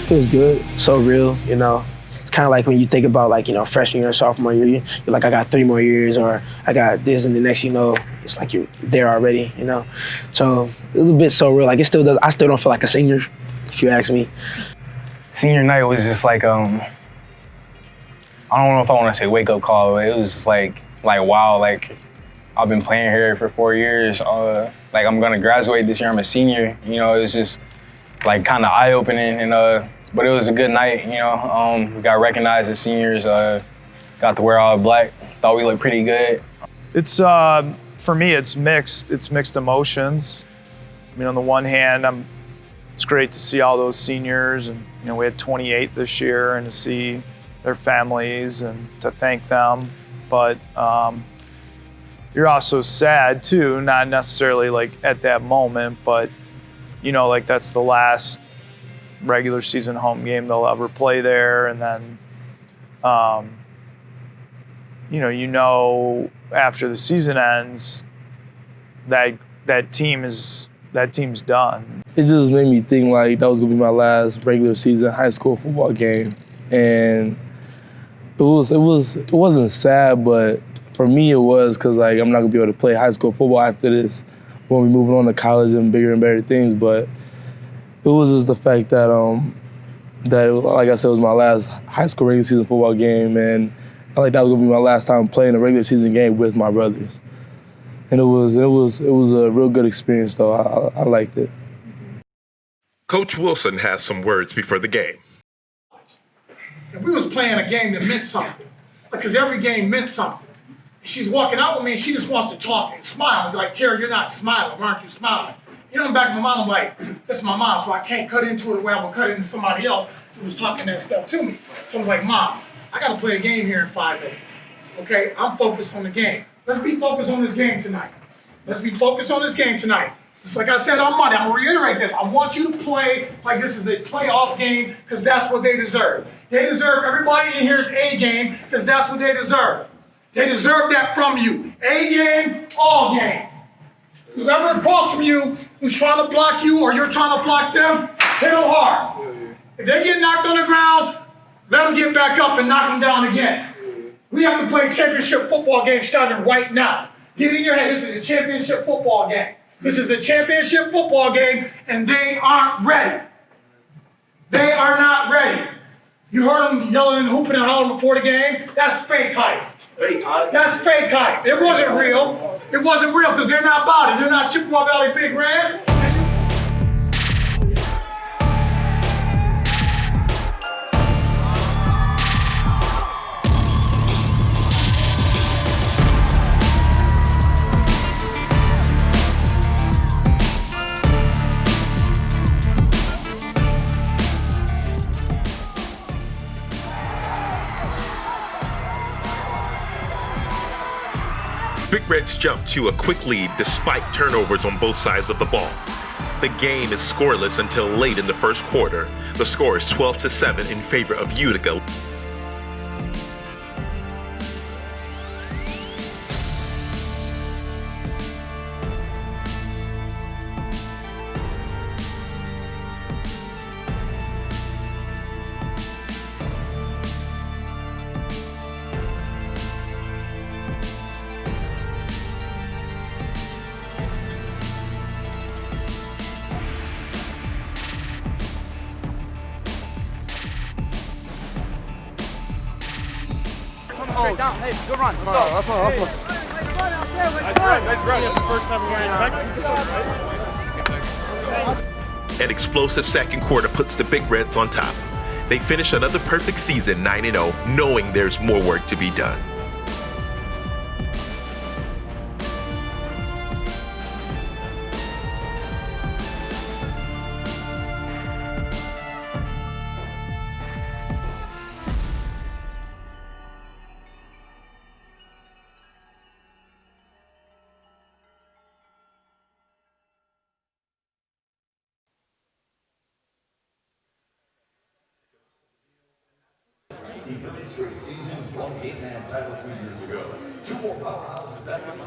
feels good. So real, you know. It's kind of like when you think about like, you know, freshman year and sophomore year, you're like, I got 3 more years, or I got this, and the next, you know, it's like you're there already, you know. So it was a bit so real. Like it still does. I still don't feel like a senior, if you ask me. Senior night was just like I don't know if I want to say wake up call, but it was just like wow, like I've been playing here for 4 years. Like I'm gonna graduate this year. I'm a senior. You know, it's just like kind of eye opening, and but it was a good night. You know, we got recognized as seniors. Got to wear all black. Thought we looked pretty good. It's for me, it's mixed. It's mixed emotions. I mean, on the one hand, it's great to see all those seniors, and you know, we had 28 this year, and to see their families and to thank them. But you're also sad too, not necessarily like at that moment, but you know, like that's the last regular season home game they'll ever play there, and then you know after the season ends that team's done. It just made me think like that was gonna be my last regular season high school football game, and it wasn't sad, but for me it was, because like I'm not gonna be able to play high school football after this when we're moving on to college and bigger and better things. But it was just the fact that like I said, it was my last high school regular season football game, and I like that was gonna be my last time playing a regular season game with my brothers. And it was a real good experience though. I liked it. Coach Wilson has some words before the game. If we was playing a game that meant something, because every game meant something. She's walking out with me and she just wants to talk and smile. It's like, Terry, you're not smiling. Why aren't you smiling? You know, in the back of my mind, I'm like, this is my mom, so I can't cut into it the way I'm gonna cut into somebody else who was talking that stuff to me. So I was like, Mom, I gotta play a game here in 5 minutes. Okay, I'm focused on the game. Let's be focused on this game tonight. Let's be focused on this game tonight. Just like I said on Monday, I'm gonna reiterate this. I want you to play like this is a playoff game, because that's what they deserve. They deserve everybody in here's A game, because that's what they deserve. They deserve that from you. A game, all game. Who's ever across from you who's trying to block you or you're trying to block them, hit them hard. If they get knocked on the ground, let them get back up and knock them down again. We have to play championship football game starting right now. Get in your head, this is a championship football game. This is a championship football game, and they aren't ready. They are not ready. You heard them yelling and hooping and hollering before the game? That's fake hype. Fake hype? That's fake hype. It wasn't real. It wasn't real because they're not about it. They're not Chippewa Valley Big Reds. Big Reds jump to a quick lead despite turnovers on both sides of the ball. The game is scoreless until late in the first quarter. The score is 12-7 in favor of Utica. Straight down. Hey, good run. Let's go. Up on. That's the first time we're in Texas. An explosive second quarter puts the Big Reds on top. They finish another perfect season 9-0, knowing there's more work to be done. 15th straight season, won the 8-man title 2 years ago. Two more powerhouses back in the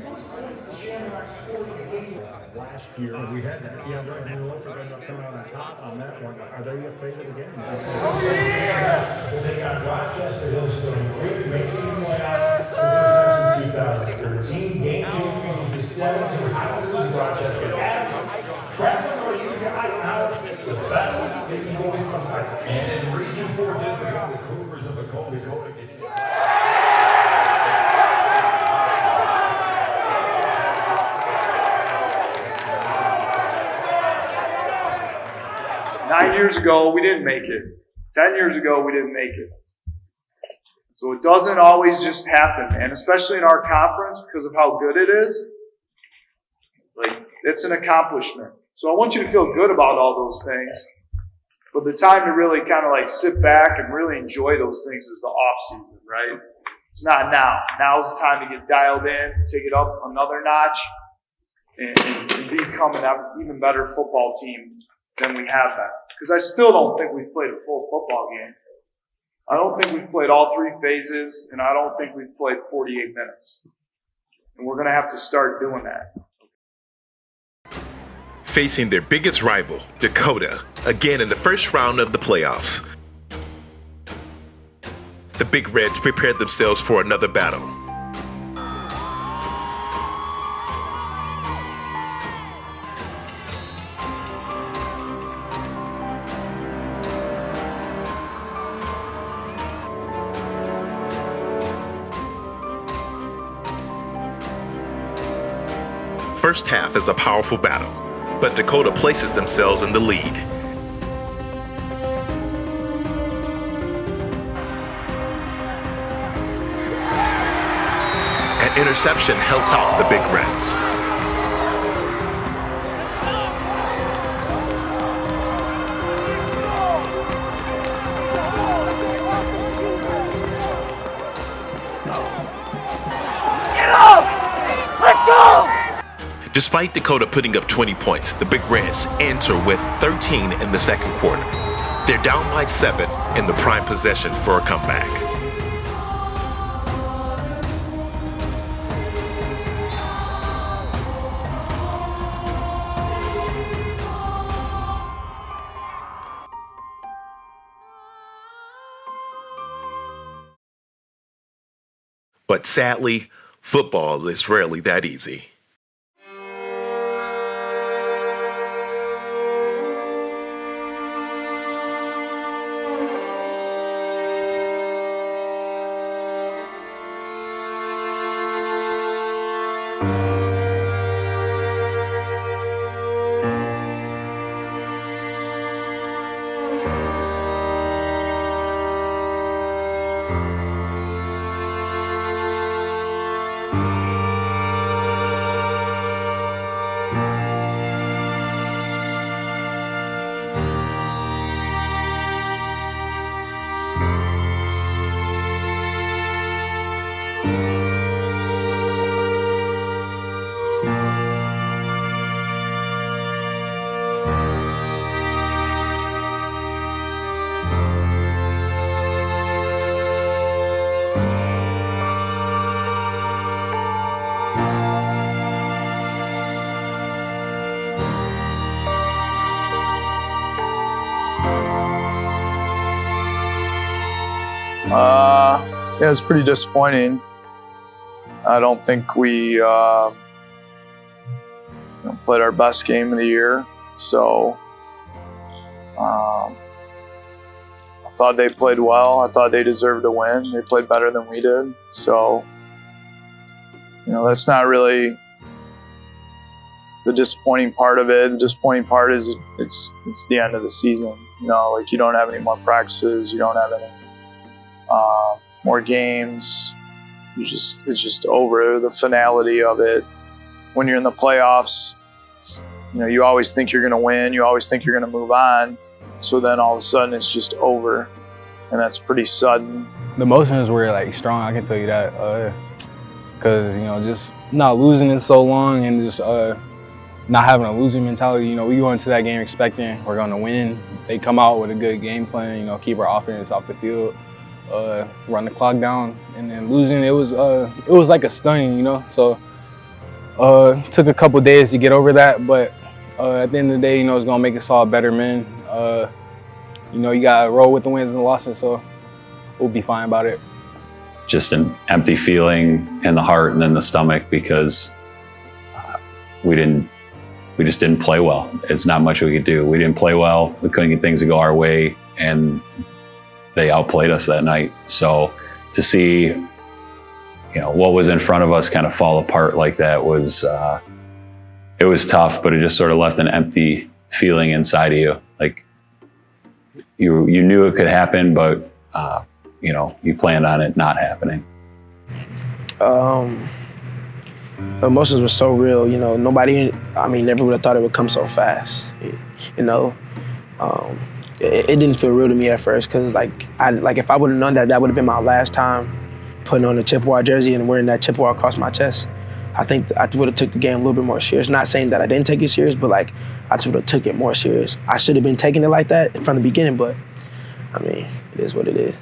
most points the Shamrocks scored in a game last year. We had that. Yeah, right. And we'll come out on top on that one. Are they your favorite again? Oh, yeah! We'll take on Rochester Hillstone. Great Michigan playoffs for the first time since 2013. Game 2 features the 7-2 Highlanders Rochester Cavs. Traveling over you guys now with the battle taking boys from and in Region 4 district, the Cougars of the Dakota getting 9 years ago, we didn't make it. 10 years ago, we didn't make it. So it doesn't always just happen, and especially in our conference, because of how good it is, like, it's an accomplishment. So I want you to feel good about all those things, but the time to really kind of like sit back and really enjoy those things is the off season, right? It's not now. Now's the time to get dialed in, take it up another notch, and become an even better football team than we have been. Because I still don't think we've played a full football game. I don't think we've played all 3 phases, and I don't think we've played 48 minutes. And we're going to have to start doing that. Facing their biggest rival, Dakota, again in the first round of the playoffs. The Big Reds prepared themselves for another battle. First half is a powerful battle, but Dakota places themselves in the lead. An interception helps out the Big Reds. Get up! Let's go! Despite Dakota putting up 20 points, the Big Reds enter with 13 in the second quarter. They're down by 7 in the prime possession for a comeback. But sadly, football is rarely that easy. Yeah, it's pretty disappointing. I don't think we played our best game of the year. So I thought they played well. I thought they deserved to win. They played better than we did. So, that's not really the disappointing part of it. The disappointing part is it's the end of the season. You don't have any more practices. You don't have any more games. It's just over. The finality of it. When you're in the playoffs, you always think you're going to win. You always think you're going to move on. So then all of a sudden it's just over, and that's pretty sudden. The emotions were strong. I can tell you that, because just not losing in so long and just not having a losing mentality. We go into that game expecting we're going to win. They come out with a good game plan. Keep our offense off the field. run the clock down, and then losing, it was like a stunning, you know. So took a couple days to get over that, but at the end of the day, you know, it's gonna make us all better men. You know, you gotta roll with the wins and the losses, so we'll be fine about it. Just an empty feeling in the heart and in the stomach because we just didn't play well. It's not much we could do. We didn't play well. We couldn't get things to go our way, and they outplayed us that night. So to see, you know, what was in front of us kind of fall apart like that was, it was tough, but it just sort of left an empty feeling inside of you. Like you knew it could happen, but you know, you planned on it not happening. Emotions were so real, you know, nobody, I mean, never would have thought it would come so fast, you know. It didn't feel real to me at first because like if I would have known that would have been my last time putting on a Chippewa jersey and wearing that Chippewa across my chest, I think I would have took the game a little bit more serious. Not saying that I didn't take it serious, but like I just would have took it more serious. I should have been taking it like that from the beginning, but I mean, it is what it is.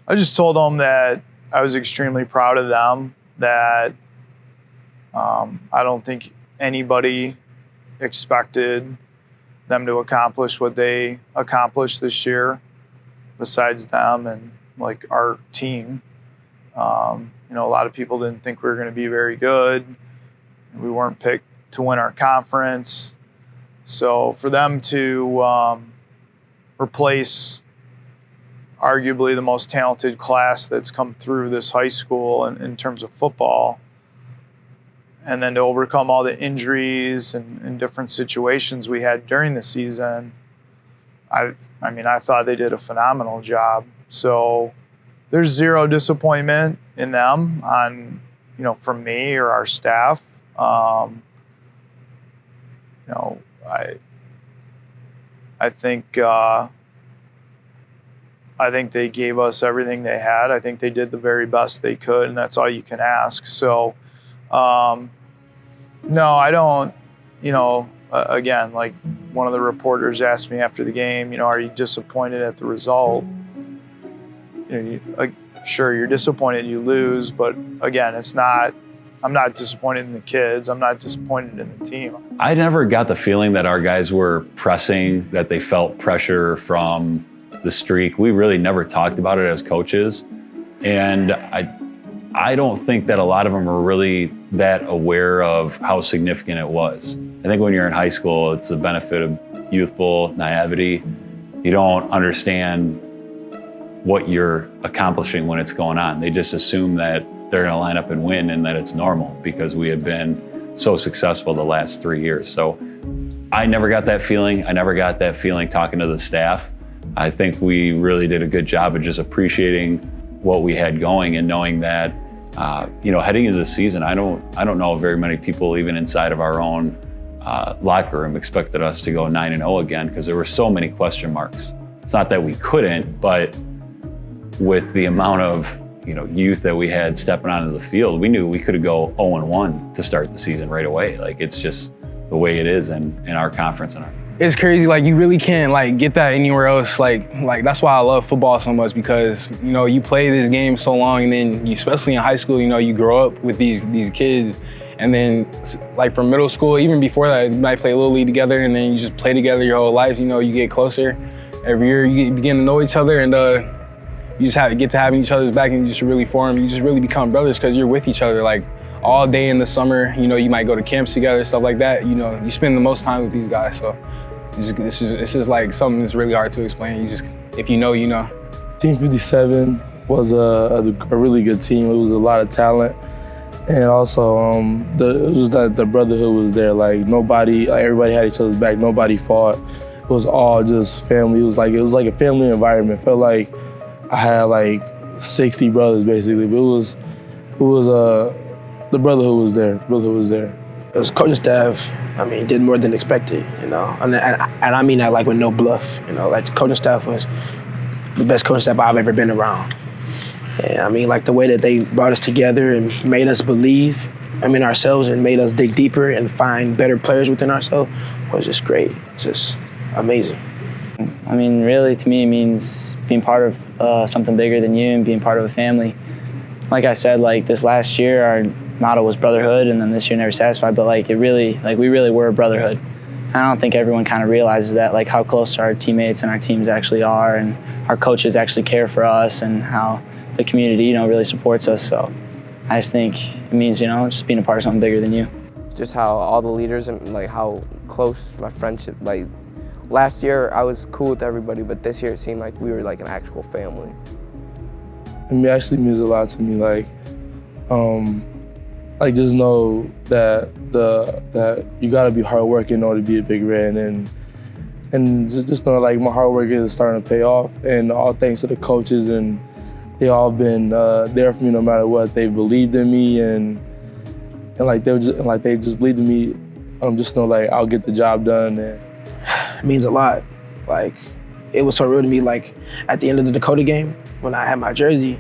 I just told them that I was extremely proud of them, that I don't think anybody expected them to accomplish what they accomplished this year besides them and like our team. You know, a lot of people didn't think we were going to be very good. We weren't picked to win our conference. So for them to replace arguably the most talented class that's come through this high school in terms of football, and then to overcome all the injuries and different situations we had during the season, I mean, I thought they did a phenomenal job. So there's zero disappointment in them on, you know, from me or our staff. You know, I think they gave us everything they had. I think they did the very best they could, and that's all you can ask. So, no, I don't, you know, again, like one of the reporters asked me after the game, you know, are you disappointed at the result? You know, sure, you're disappointed you lose, but again, I'm not disappointed in the kids. I'm not disappointed in the team. I never got the feeling that our guys were pressing, that they felt pressure from the streak. We really never talked about it as coaches. And I don't think that a lot of them were really that aware of how significant it was. I think when you're in high school, it's the benefit of youthful naivety. You don't understand what you're accomplishing when it's going on. They just assume that they're gonna line up and win and that it's normal because we had been so successful the last 3 years. So I never got that feeling. I never got that feeling talking to the staff. I think we really did a good job of just appreciating what we had going and knowing that, you know, heading into the season, I don't know very many people even inside of our own locker room expected us to go 9-0 again because there were so many question marks. It's not that we couldn't, but with the amount of, you know, youth that we had stepping onto the field, we knew we could go 0-1 to start the season right away. Like it's just the way it is in our conference and our. It's crazy, like you really can't like get that anywhere else. Like that's why I love football so much because, you know, you play this game so long and then you, especially in high school, you know, you grow up with these kids and then like from middle school, even before that, you might play Little League together and then you just play together your whole life. You know, you get closer every year, you begin to know each other and you just get to having each other's back and you just really form, you just really become brothers because you're with each other like all day in the summer. You know, you might go to camps together, stuff like that. You know, you spend the most time with these guys. So it's just like something that's really hard to explain. You just, if you know, you know. Team 57 was a really good team. It was a lot of talent. And also, it was that the brotherhood was there. Like nobody, like everybody had each other's back. Nobody fought. It was all just family. It was like a family environment. It felt like I had like 60 brothers basically. But it was the brotherhood was there. The brotherhood was there. It was coaching staff, I mean, did more than expected, you know. And I mean that like with no bluff, you know. Like the coaching staff was the best coaching staff I've ever been around. And I mean, like the way that they brought us together and made us believe, ourselves and made us dig deeper and find better players within ourselves was just great, just amazing. I mean, really, to me, it means being part of something bigger than you and being part of a family. Like I said, like this last year, our motto was brotherhood, and then this year, never satisfied. But like we really were a brotherhood. I don't think everyone kind of realizes that, like how close our teammates and our teams actually are, and our coaches actually care for us, and how the community, really supports us. So I just think it means, just being a part of something bigger than you. Just how all the leaders and like how close my friendship, like last year I was cool with everybody, but this year it seemed like we were like an actual family. It actually means a lot to me, like just know that that you gotta be hardworking in order to be a Big Red, and just know like my hard work is starting to pay off, and all thanks to the coaches, and they all been there for me no matter what. They believed in me, and they just believed in me. Just know like I'll get the job done. And it means a lot. Like it was so real to me. Like at the end of the Dakota game, when I had my jersey,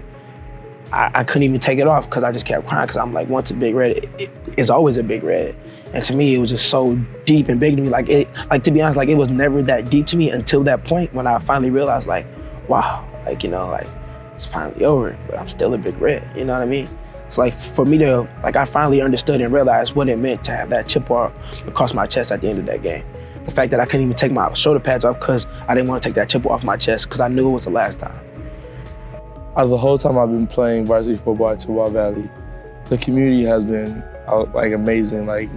I couldn't even take it off because I just kept crying, because I'm like, once a Big Red, it's always a Big Red. And to me, it was just so deep and big to me. Like to be honest, like it was never that deep to me until that point when I finally realized, like, wow, like it's finally over, but I'm still a Big Red. You know what I mean? It's like for me to, like, I finally understood and realized what it meant to have that chip across my chest at the end of that game. The fact that I couldn't even take my shoulder pads off because I didn't want to take that chip off my chest because I knew it was the last time. Out of the whole time I've been playing varsity football at Chippewa Valley, the community has been like amazing. Like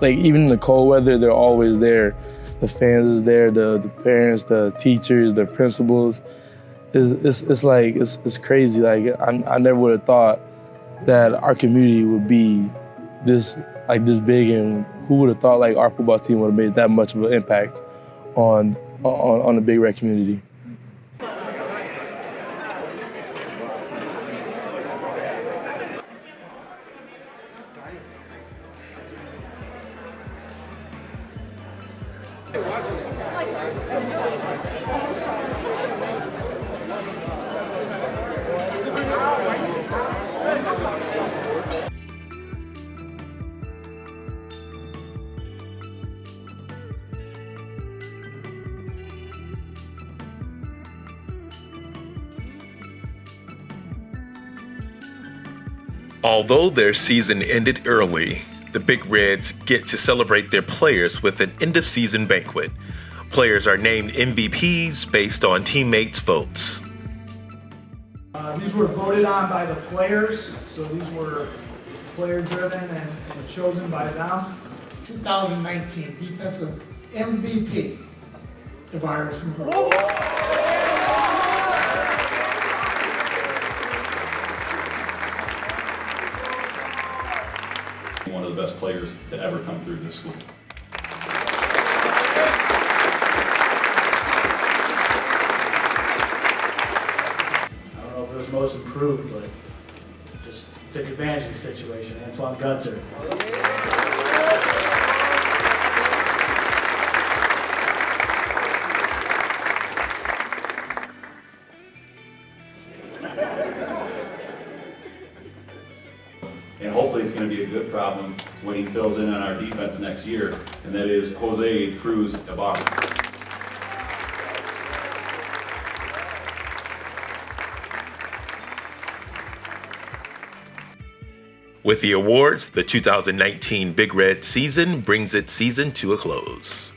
even in the cold weather, they're always there. The fans is there, the parents, the teachers, the principals. It's crazy. Like I never would have thought that our community would be this big, and who would have thought like our football team would have made that much of an impact on the Big Red community. Although their season ended early, the Big Reds get to celebrate their players with an end-of-season banquet. Players are named MVPs based on teammates' votes. These were voted on by the players, so these were player-driven and chosen by them. 2019 Defensive MVP, DeViris McGraw. One of the best players to ever come through this school. I don't know if it was most improved, but just took advantage of the situation. Antoine Gunter. And hopefully it's going to be a good problem when he fills in on our defense next year, and that is Jose Cruz Ibarra. With the awards, the 2019 Big Red season brings its season to a close.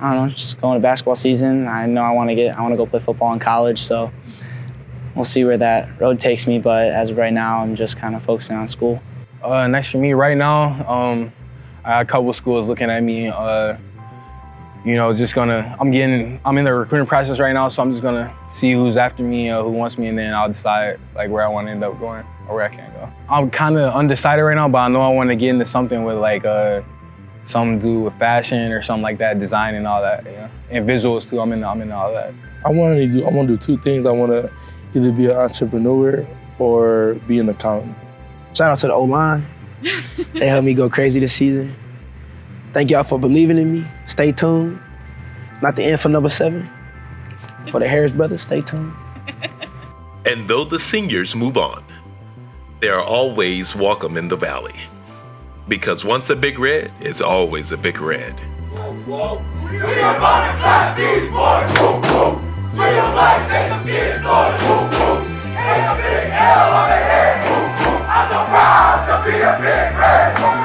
I don't know, just going to basketball season. I know I want to go play football in college, so we'll see where that road takes me. But as of right now, I'm just kind of focusing on school. Next for me right now, I got a couple schools looking at me. I'm in the recruiting process right now, so I'm just gonna see who's after me, who wants me, and then I'll decide like where I want to end up going or where I can't go. I'm kind of undecided right now, but I know I want to get into something with like something to do with fashion or something like that, design and all that, and visuals too. I'm into all that. I want to do two things. I want to either be an entrepreneur or be an accountant. Shout out to the O-line. They helped me go crazy this season. Thank y'all for believing in me. Stay tuned. Not the end for number 7. For the Harris brothers, stay tuned. And though the seniors move on, they are always welcome in the Valley. Because once a Big Red is always a Big Red. We about to clap these boys. Treat them like they some kids toys. Ain't a big L on their head. I'm so proud to be a Big Red.